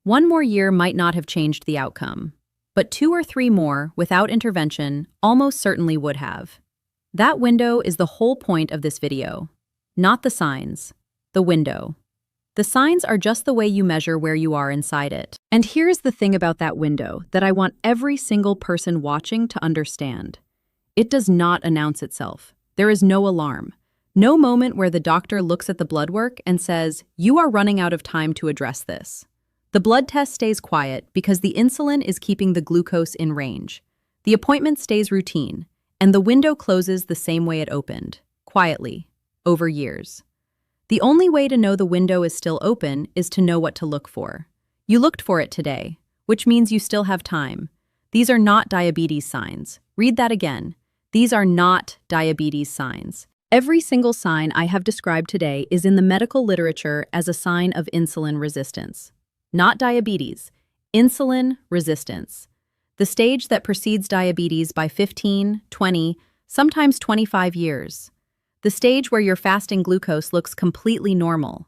1 more year might not have changed the outcome. But 2 or 3 more, without intervention, almost certainly would have. That window is the whole point of this video. Not the signs. The window. The signs are just the way you measure where you are inside it. And here's the thing about that window that I want every single person watching to understand. It does not announce itself. There is no alarm. No moment where the doctor looks at the blood work and says, "You are running out of time to address this." The blood test stays quiet because the insulin is keeping the glucose in range. The appointment stays routine, and the window closes the same way it opened, quietly, over years. The only way to know the window is still open is to know what to look for. You looked for it today, which means you still have time. These are not diabetes signs. Read that again. These are not diabetes signs. Every single sign I have described today is in the medical literature as a sign of insulin resistance. Not diabetes, insulin resistance. The stage that precedes diabetes by 15, 20, sometimes 25 years. The stage where your fasting glucose looks completely normal.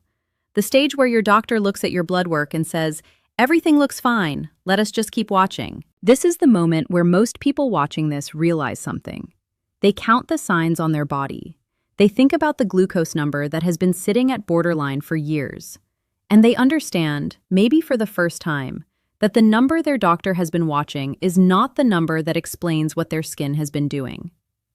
The stage where your doctor looks at your blood work and says, "Everything looks fine, let us just keep watching." This is the moment where most people watching this realize something. They count the signs on their body. They think about the glucose number that has been sitting at borderline for years. And they understand, maybe for the first time, that the number their doctor has been watching is not the number that explains what their skin has been doing.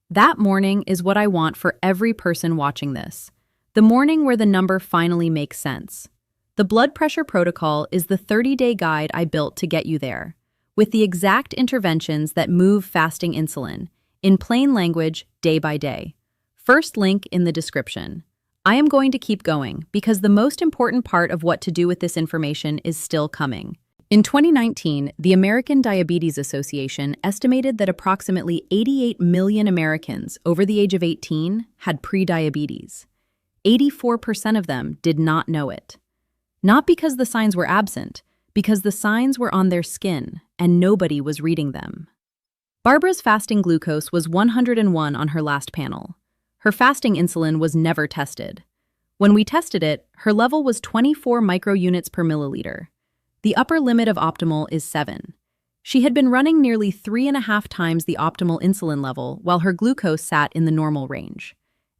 That morning is what I want for every person watching this. The morning where the number finally makes sense. The blood pressure protocol is the 30-day guide I built to get you there, with the exact interventions that move fasting insulin, in plain language, day by day. First link in the description. I am going to keep going because the most important part of what to do with this information is still coming. In 2019, the American Diabetes Association estimated that approximately 88 million Americans over the age of 18 had prediabetes. 84% of them did not know it. Not because the signs were absent, because the signs were on their skin and nobody was reading them. Barbara's fasting glucose was 101 on her last panel. Her fasting insulin was never tested. When we tested it, her level was 24 microunits per milliliter. The upper limit of optimal is 7. She had been running nearly 3.5 times the optimal insulin level while her glucose sat in the normal range.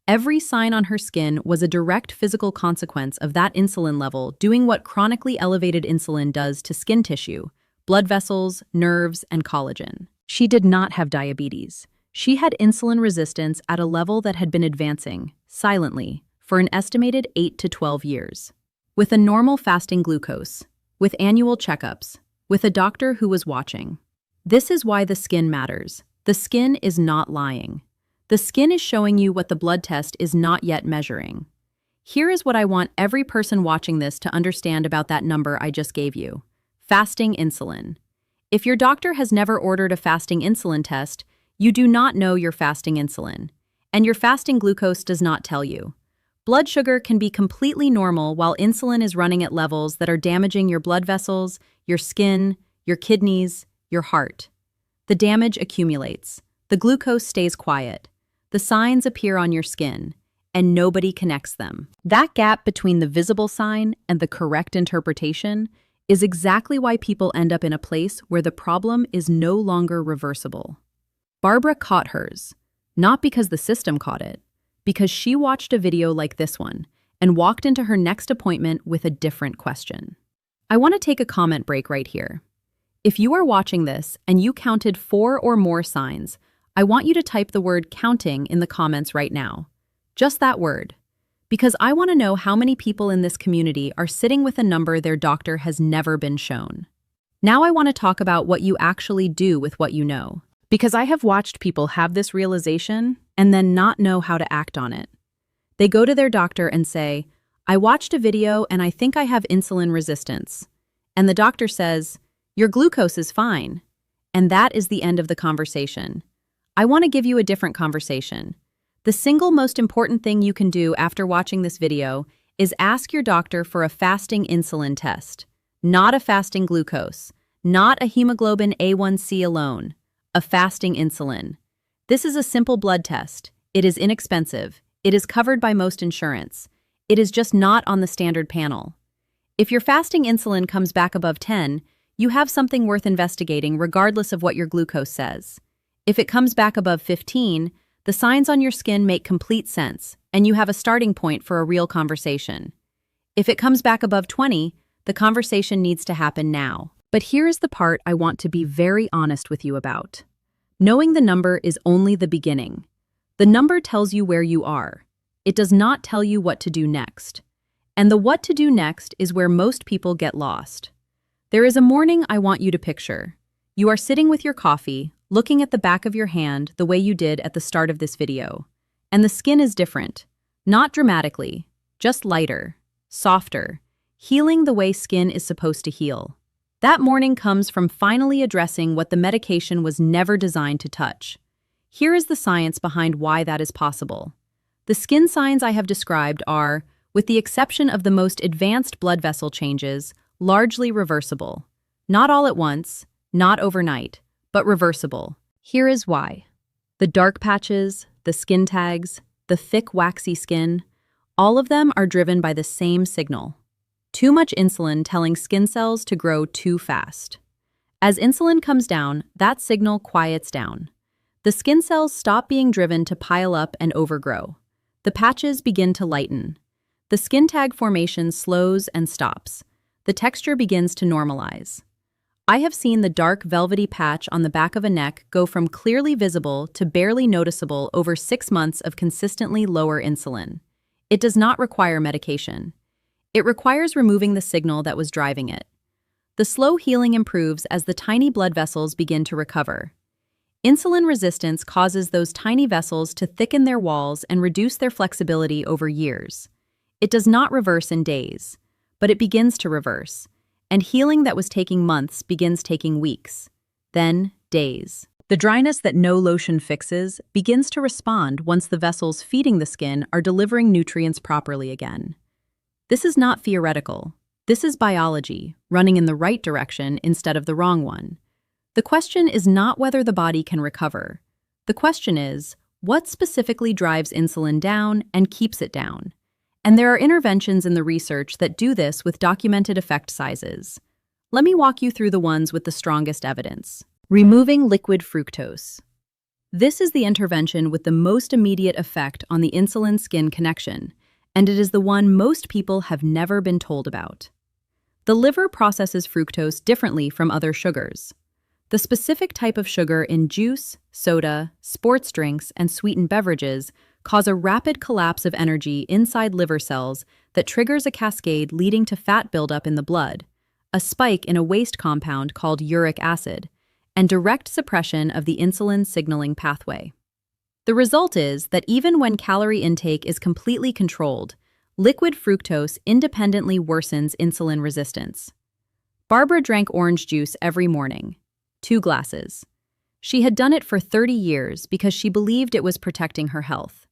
Every sign on her skin was a direct physical consequence of that insulin level doing what chronically elevated insulin does to skin tissue, blood vessels, nerves, and collagen. She did not have diabetes. She had insulin resistance at a level that had been advancing, silently, for an estimated 8 to 12 years. With a normal fasting glucose, with annual checkups, with a doctor who was watching. This is why the skin matters. The skin is not lying. The skin is showing you what the blood test is not yet measuring. Here is what I want every person watching this to understand about that number I just gave you. Fasting insulin. If your doctor has never ordered a fasting insulin test, you do not know your fasting insulin, and your fasting glucose does not tell you. Blood sugar can be completely normal while insulin is running at levels that are damaging your blood vessels, your skin, your kidneys, your heart. The damage accumulates. The glucose stays quiet. The signs appear on your skin, and nobody connects them. That gap between the visible sign and the correct interpretation is exactly why people end up in a place where the problem is no longer reversible. Barbara caught hers, not because the system caught it, because she watched a video like this one and walked into her next appointment with a different question. I want to take a comment break right here. If you are watching this and you counted 4 or more signs, I want you to type the word counting in the comments right now. Just that word. Because I want to know how many people in this community are sitting with a number their doctor has never been shown. Now I want to talk about what you actually do with what you know. Because I have watched people have this realization and then not know how to act on it. They go to their doctor and say, "I watched a video and I think I have insulin resistance." And the doctor says, "Your glucose is fine." And that is the end of the conversation. I want to give you a different conversation. The single most important thing you can do after watching this video is ask your doctor for a fasting insulin test, not a fasting glucose, not a hemoglobin A1C alone, a fasting insulin. This is a simple blood test. It is inexpensive. It is covered by most insurance. It is just not on the standard panel. If your fasting insulin comes back above 10, you have something worth investigating regardless of what your glucose says. If it comes back above 15, the signs on your skin make complete sense, and you have a starting point for a real conversation. If it comes back above 20, the conversation needs to happen now. But here is the part I want to be very honest with you about. Knowing the number is only the beginning. The number tells you where you are. It does not tell you what to do next. And the what to do next is where most people get lost. There is a morning I want you to picture. You are sitting with your coffee, looking at the back of your hand the way you did at the start of this video. And the skin is different. Not dramatically, just lighter, softer, healing the way skin is supposed to heal. That morning comes from finally addressing what the medication was never designed to touch. Here is the science behind why that is possible. The skin signs I have described are, with the exception of the most advanced blood vessel changes, largely reversible. Not all at once, not overnight, but reversible. Here is why. The dark patches, the skin tags, the thick waxy skin, all of them are driven by the same signal. Too much insulin telling skin cells to grow too fast. As insulin comes down, that signal quiets down. The skin cells stop being driven to pile up and overgrow. The patches begin to lighten. The skin tag formation slows and stops. The texture begins to normalize. I have seen the dark velvety patch on the back of a neck go from clearly visible to barely noticeable over 6 months of consistently lower insulin. It does not require medication. It requires removing the signal that was driving it. The slow healing improves as the tiny blood vessels begin to recover. Insulin resistance causes those tiny vessels to thicken their walls and reduce their flexibility over years. It does not reverse in days, but it begins to reverse, and healing that was taking months begins taking weeks, then days. The dryness that no lotion fixes begins to respond once the vessels feeding the skin are delivering nutrients properly again. This is not theoretical. This is biology, running in the right direction instead of the wrong one. The question is not whether the body can recover. The question is, what specifically drives insulin down and keeps it down? And there are interventions in the research that do this with documented effect sizes. Let me walk you through the ones with the strongest evidence. Removing liquid fructose. This is the intervention with the most immediate effect on the insulin-skin connection, and it is the one most people have never been told about. The liver processes fructose differently from other sugars. The specific type of sugar in juice, soda, sports drinks, and sweetened beverages cause a rapid collapse of energy inside liver cells that triggers a cascade leading to fat buildup in the blood, a spike in a waste compound called uric acid, and direct suppression of the insulin signaling pathway. The result is that even when calorie intake is completely controlled, liquid fructose independently worsens insulin resistance. Barbara drank orange juice every morning, 2 glasses. She had done it for 30 years because she believed it was protecting her health.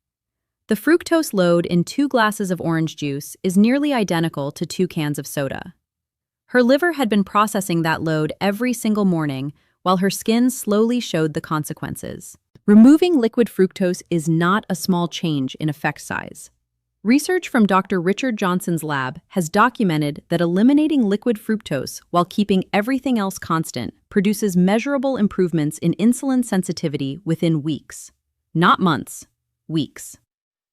The fructose load in 2 glasses of orange juice is nearly identical to 2 cans of soda. Her liver had been processing that load every single morning while her skin slowly showed the consequences. Removing liquid fructose is not a small change in effect size. Research from Dr. Richard Johnson's lab has documented that eliminating liquid fructose while keeping everything else constant produces measurable improvements in insulin sensitivity within weeks. Not months, weeks.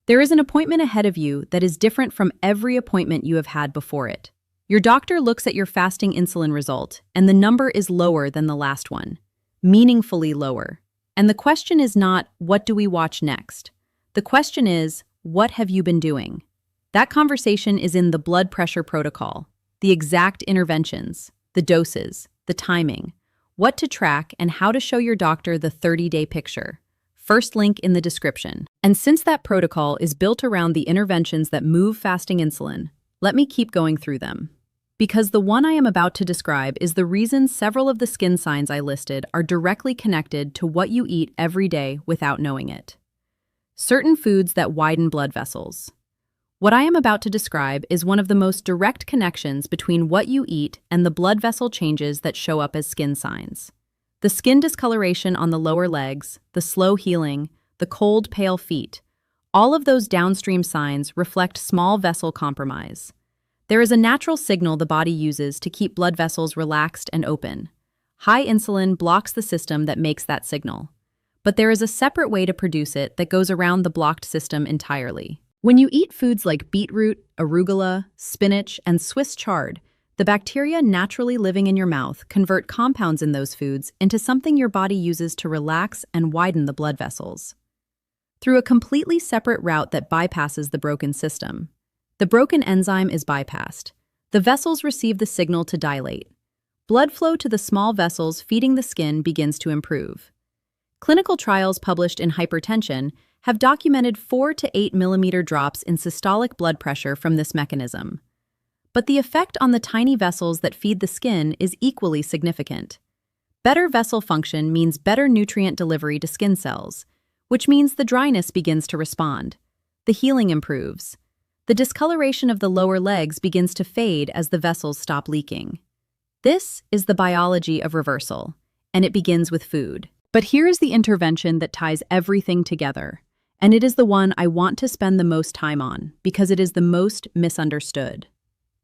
There is an appointment ahead of you that is different from every appointment you have had before it. Your doctor looks at your fasting insulin result, and the number is lower than the last one, meaningfully lower. And the question is not, what do we watch next? The question is, what have you been doing? That conversation is in the blood pressure protocol, the exact interventions, the doses, the timing, what to track, and how to show your doctor the 30-day picture. First link in the description. And since that protocol is built around the interventions that move fasting insulin, let me keep going through them. Because the one I am about to describe is the reason several of the skin signs I listed are directly connected to what you eat every day without knowing it. Certain foods that widen blood vessels. What I am about to describe is one of the most direct connections between what you eat and the blood vessel changes that show up as skin signs. The skin discoloration on the lower legs, the slow healing, the cold, pale feet, all of those downstream signs reflect small vessel compromise. There is a natural signal the body uses to keep blood vessels relaxed and open. High insulin blocks the system that makes that signal. But there is a separate way to produce it that goes around the blocked system entirely. When you eat foods like beetroot, arugula, spinach, and Swiss chard, the bacteria naturally living in your mouth convert compounds in those foods into something your body uses to relax and widen the blood vessels. Through a completely separate route that bypasses the broken system. The broken enzyme is bypassed. The vessels receive the signal to dilate. Blood flow to the small vessels feeding the skin begins to improve. Clinical trials published in Hypertension have documented 4 to 8 millimeter drops in systolic blood pressure from this mechanism. But the effect on the tiny vessels that feed the skin is equally significant. Better vessel function means better nutrient delivery to skin cells, which means the dryness begins to respond. The healing improves. The discoloration of the lower legs begins to fade as the vessels stop leaking. This is the biology of reversal, and it begins with food. But here is the intervention that ties everything together, and it is the one I want to spend the most time on because it is the most misunderstood.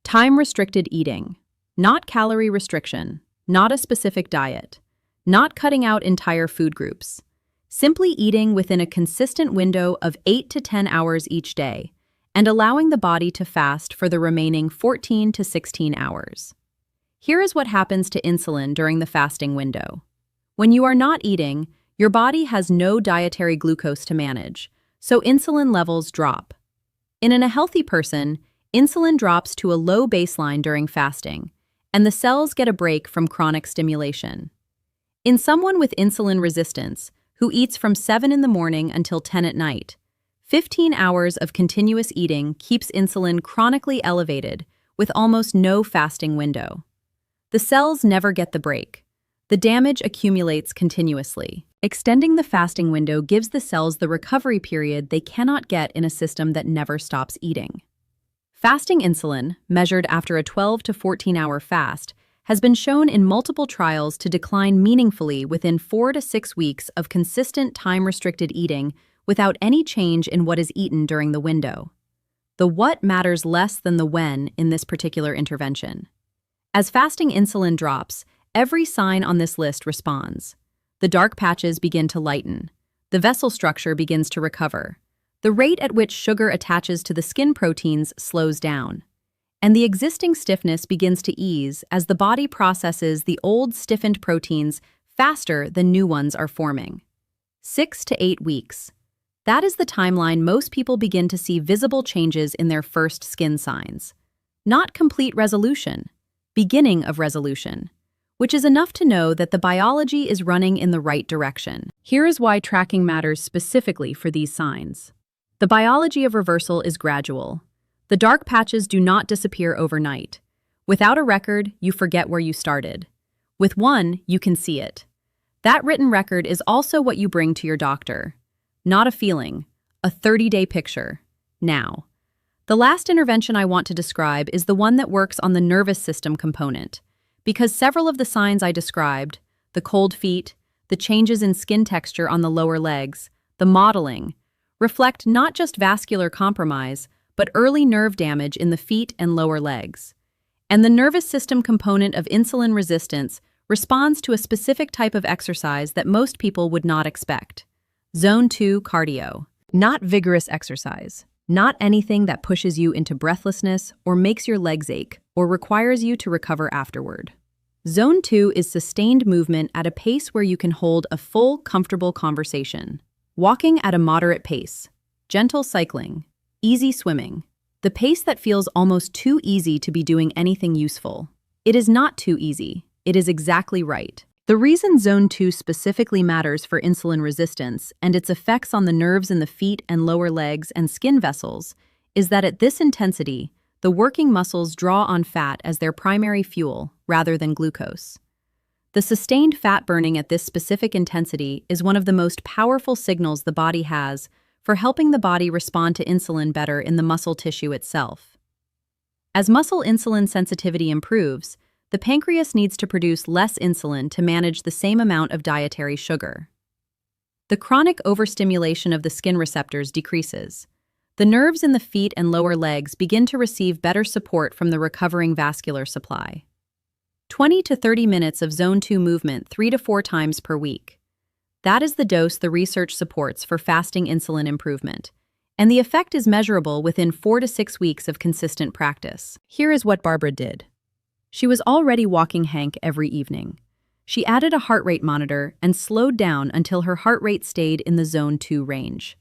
Time-restricted eating. Not calorie restriction, not a specific diet, not cutting out entire food groups. Simply eating within a consistent window of 8 to 10 hours each day, and allowing the body to fast for the remaining 14 to 16 hours. Here is what happens to insulin during the fasting window. When you are not eating, your body has no dietary glucose to manage, so insulin levels drop. In a healthy person, insulin drops to a low baseline during fasting, and the cells get a break from chronic stimulation. In someone with insulin resistance, who eats from 7 in the morning until 10 at night, 15 hours of continuous eating keeps insulin chronically elevated with almost no fasting window. The cells never get the break. The damage accumulates continuously. Extending the fasting window gives the cells the recovery period they cannot get in a system that never stops eating. Fasting insulin, measured after a 12 to 14-hour fast, has been shown in multiple trials to decline meaningfully within 4 to 6 weeks of consistent time-restricted eating without any change in what is eaten during the window. The what matters less than the when in this particular intervention. As fasting insulin drops, every sign on this list responds. The dark patches begin to lighten. The vessel structure begins to recover. The rate at which sugar attaches to the skin proteins slows down. And the existing stiffness begins to ease as the body processes the old stiffened proteins faster than new ones are forming. 6 to 8 weeks. That is the timeline most people begin to see visible changes in their first skin signs. Not complete resolution, beginning of resolution, which is enough to know that the biology is running in the right direction. Here is why tracking matters specifically for these signs. The biology of reversal is gradual. The dark patches do not disappear overnight. Without a record, you forget where you started. With one, you can see it. That written record is also what you bring to your doctor. Not a feeling, a 30-day picture. Now, the last intervention I want to describe is the one that works on the nervous system component, because several of the signs I described, the cold feet, the changes in skin texture on the lower legs, the mottling, reflect not just vascular compromise, but early nerve damage in the feet and lower legs. And the nervous system component of insulin resistance responds to a specific type of exercise that most people would not expect. Zone 2 cardio. Not vigorous exercise. Not anything that pushes you into breathlessness or makes your legs ache or requires you to recover afterward. Zone 2 is sustained movement at a pace where you can hold a full, comfortable conversation. Walking at a moderate pace, gentle cycling, easy swimming, the pace that feels almost too easy to be doing anything useful. It is not too easy, it is exactly right. The reason Zone 2 specifically matters for insulin resistance and its effects on the nerves in the feet and lower legs and skin vessels is that at this intensity, the working muscles draw on fat as their primary fuel rather than glucose. The sustained fat burning at this specific intensity is one of the most powerful signals the body has for helping the body respond to insulin better in the muscle tissue itself. As muscle insulin sensitivity improves, the pancreas needs to produce less insulin to manage the same amount of dietary sugar. The chronic overstimulation of the skin receptors decreases. The nerves in the feet and lower legs begin to receive better support from the recovering vascular supply. 20 to 30 minutes of Zone 2 movement 3 to 4 times per week. That is the dose the research supports for fasting insulin improvement, and the effect is measurable within 4 to 6 weeks of consistent practice. Here is what Barbara did. She was already walking Hank every evening. She added a heart rate monitor and slowed down until her heart rate stayed in the Zone 2 range.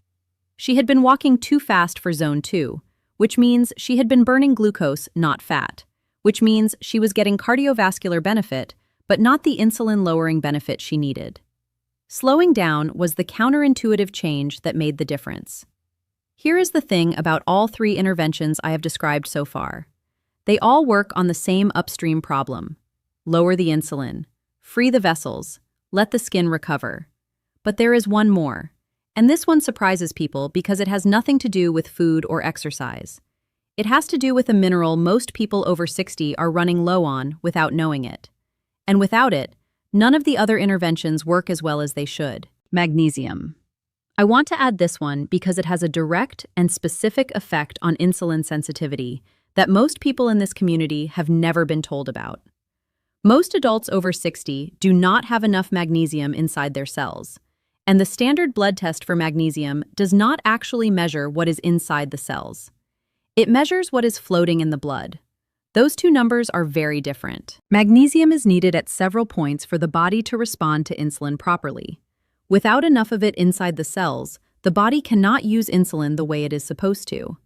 She had been walking too fast for Zone 2, which means she had been burning glucose, not fat, which means she was getting cardiovascular benefit, but not the insulin-lowering benefit she needed. Slowing down was the counterintuitive change that made the difference. Here is the thing about all 3 interventions I have described so far. They all work on the same upstream problem. Lower the insulin, free the vessels, let the skin recover. But there is one more, and this one surprises people because it has nothing to do with food or exercise. It has to do with a mineral most people over 60 are running low on without knowing it. And without it, none of the other interventions work as well as they should. Magnesium. I want to add this one because it has a direct and specific effect on insulin sensitivity that most people in this community have never been told about. Most adults over 60 do not have enough magnesium inside their cells, and the standard blood test for magnesium does not actually measure what is inside the cells. It measures what is floating in the blood. Those 2 numbers are very different. Magnesium is needed at several points for the body to respond to insulin properly. Without enough of it inside the cells, the body cannot use insulin the way it is supposed to.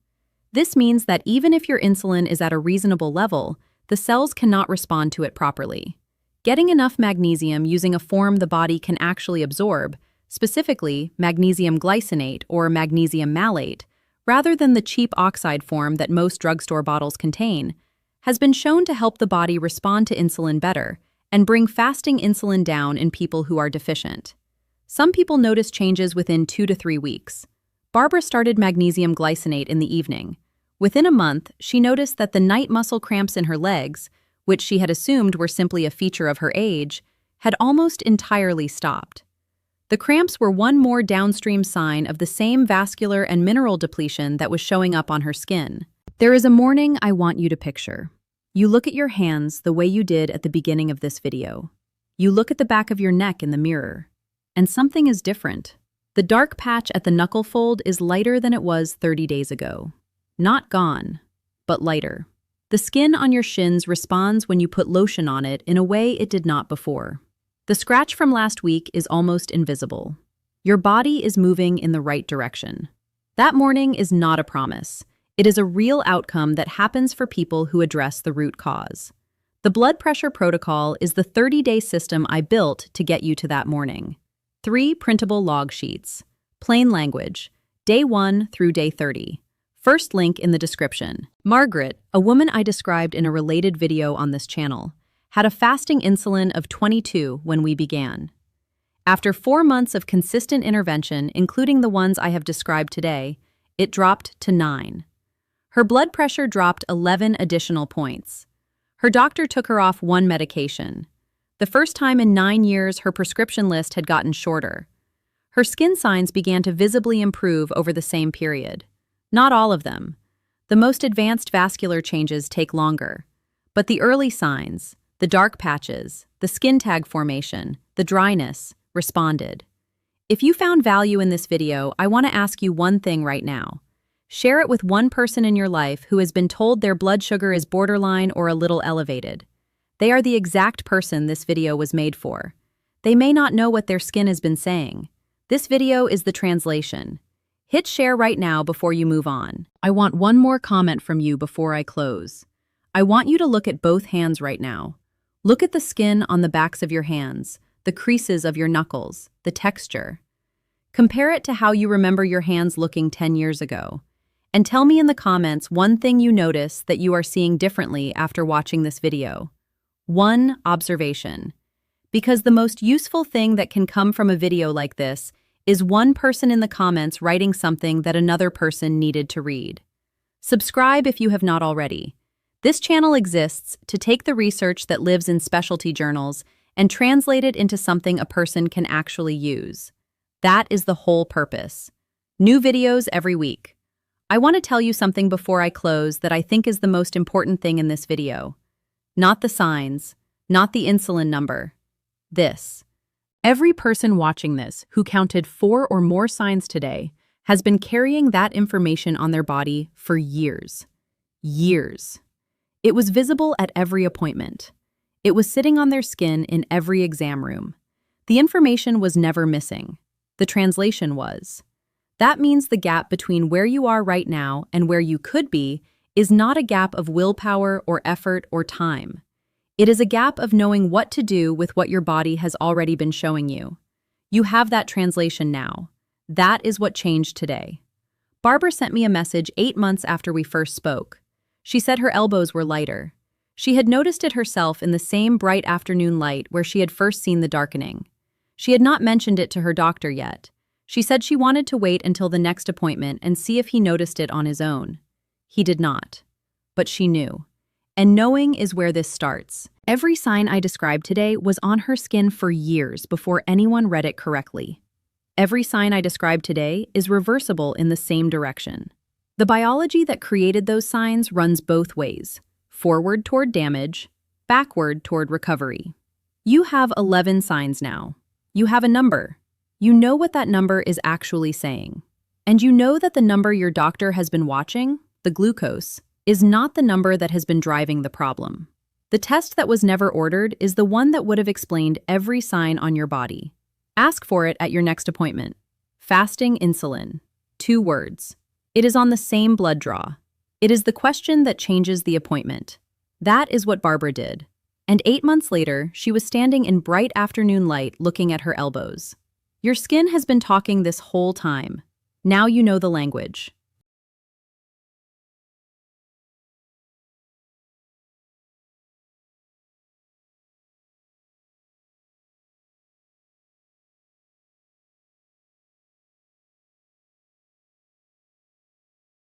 This means that even if your insulin is at a reasonable level, the cells cannot respond to it properly. Getting enough magnesium using a form the body can actually absorb, specifically magnesium glycinate or magnesium malate, rather than the cheap oxide form that most drugstore bottles contain, has been shown to help the body respond to insulin better and bring fasting insulin down in people who are deficient. Some people notice changes within 2 to 3 weeks. Barbara started magnesium glycinate in the evening. Within a month, she noticed that the night muscle cramps in her legs, which she had assumed were simply a feature of her age, had almost entirely stopped. The cramps were one more downstream sign of the same vascular and mineral depletion that was showing up on her skin. There is a morning I want you to picture. You look at your hands the way you did at the beginning of this video. You look at the back of your neck in the mirror, and something is different. The dark patch at the knuckle fold is lighter than it was 30 days ago. Not gone, but lighter. The skin on your shins responds when you put lotion on it in a way it did not before. The scratch from last week is almost invisible. Your body is moving in the right direction. That morning is not a promise. It is a real outcome that happens for people who address the root cause. The blood pressure protocol is the 30-day system I built to get you to that morning. 3 printable log sheets. Plain language. Day 1 through day 30. First link in the description. Margaret, a woman I described in a related video on this channel, had a fasting insulin of 22 when we began. After 4 months of consistent intervention, including the ones I have described today, it dropped to 9. Her blood pressure dropped 11 additional points. Her doctor took her off 1 medication. The first time in 9 years her prescription list had gotten shorter. Her skin signs began to visibly improve over the same period. Not all of them. The most advanced vascular changes take longer. But the early signs, the dark patches, the skin tag formation, the dryness, responded. If you found value in this video, I want to ask you one thing right now. Share it with one person in your life who has been told their blood sugar is borderline or a little elevated. They are the exact person this video was made for. They may not know what their skin has been saying. This video is the translation. Hit share right now before you move on. I want one more comment from you before I close. I want you to look at both hands right now. Look at the skin on the backs of your hands, the creases of your knuckles, the texture. Compare it to how you remember your hands looking 10 years ago. And tell me in the comments one thing you notice that you are seeing differently after watching this video. One observation. Because the most useful thing that can come from a video like this is one person in the comments writing something that another person needed to read. Subscribe if you have not already. This channel exists to take the research that lives in specialty journals and translate it into something a person can actually use. That is the whole purpose. New videos every week. I want to tell you something before I close that I think is the most important thing in this video. Not the signs, not the insulin number. This. Every person watching this who counted 4 or more signs today has been carrying that information on their body for years. Years. It was visible at every appointment. It was sitting on their skin in every exam room. The information was never missing. The translation was. That means the gap between where you are right now and where you could be is not a gap of willpower or effort or time. It is a gap of knowing what to do with what your body has already been showing you. You have that translation now. That is what changed today. Barbara sent me a message 8 months after we first spoke. She said her elbows were lighter. She had noticed it herself in the same bright afternoon light where she had first seen the darkening. She had not mentioned it to her doctor yet. She said she wanted to wait until the next appointment and see if he noticed it on his own. He did not. But she knew. And knowing is where this starts. Every sign I described today was on her skin for years before anyone read it correctly. Every sign I described today is reversible in the same direction. The biology that created those signs runs both ways, forward toward damage, backward toward recovery. You have 11 signs now. You have a number. You know what that number is actually saying. And you know that the number your doctor has been watching, the glucose, is not the number that has been driving the problem. The test that was never ordered is the one that would have explained every sign on your body. Ask for it at your next appointment. Fasting insulin. 2 words. It is on the same blood draw. It is the question that changes the appointment. That is what Barbara did. And 8 months later, she was standing in bright afternoon light looking at her elbows. Your skin has been talking this whole time. Now you know the language.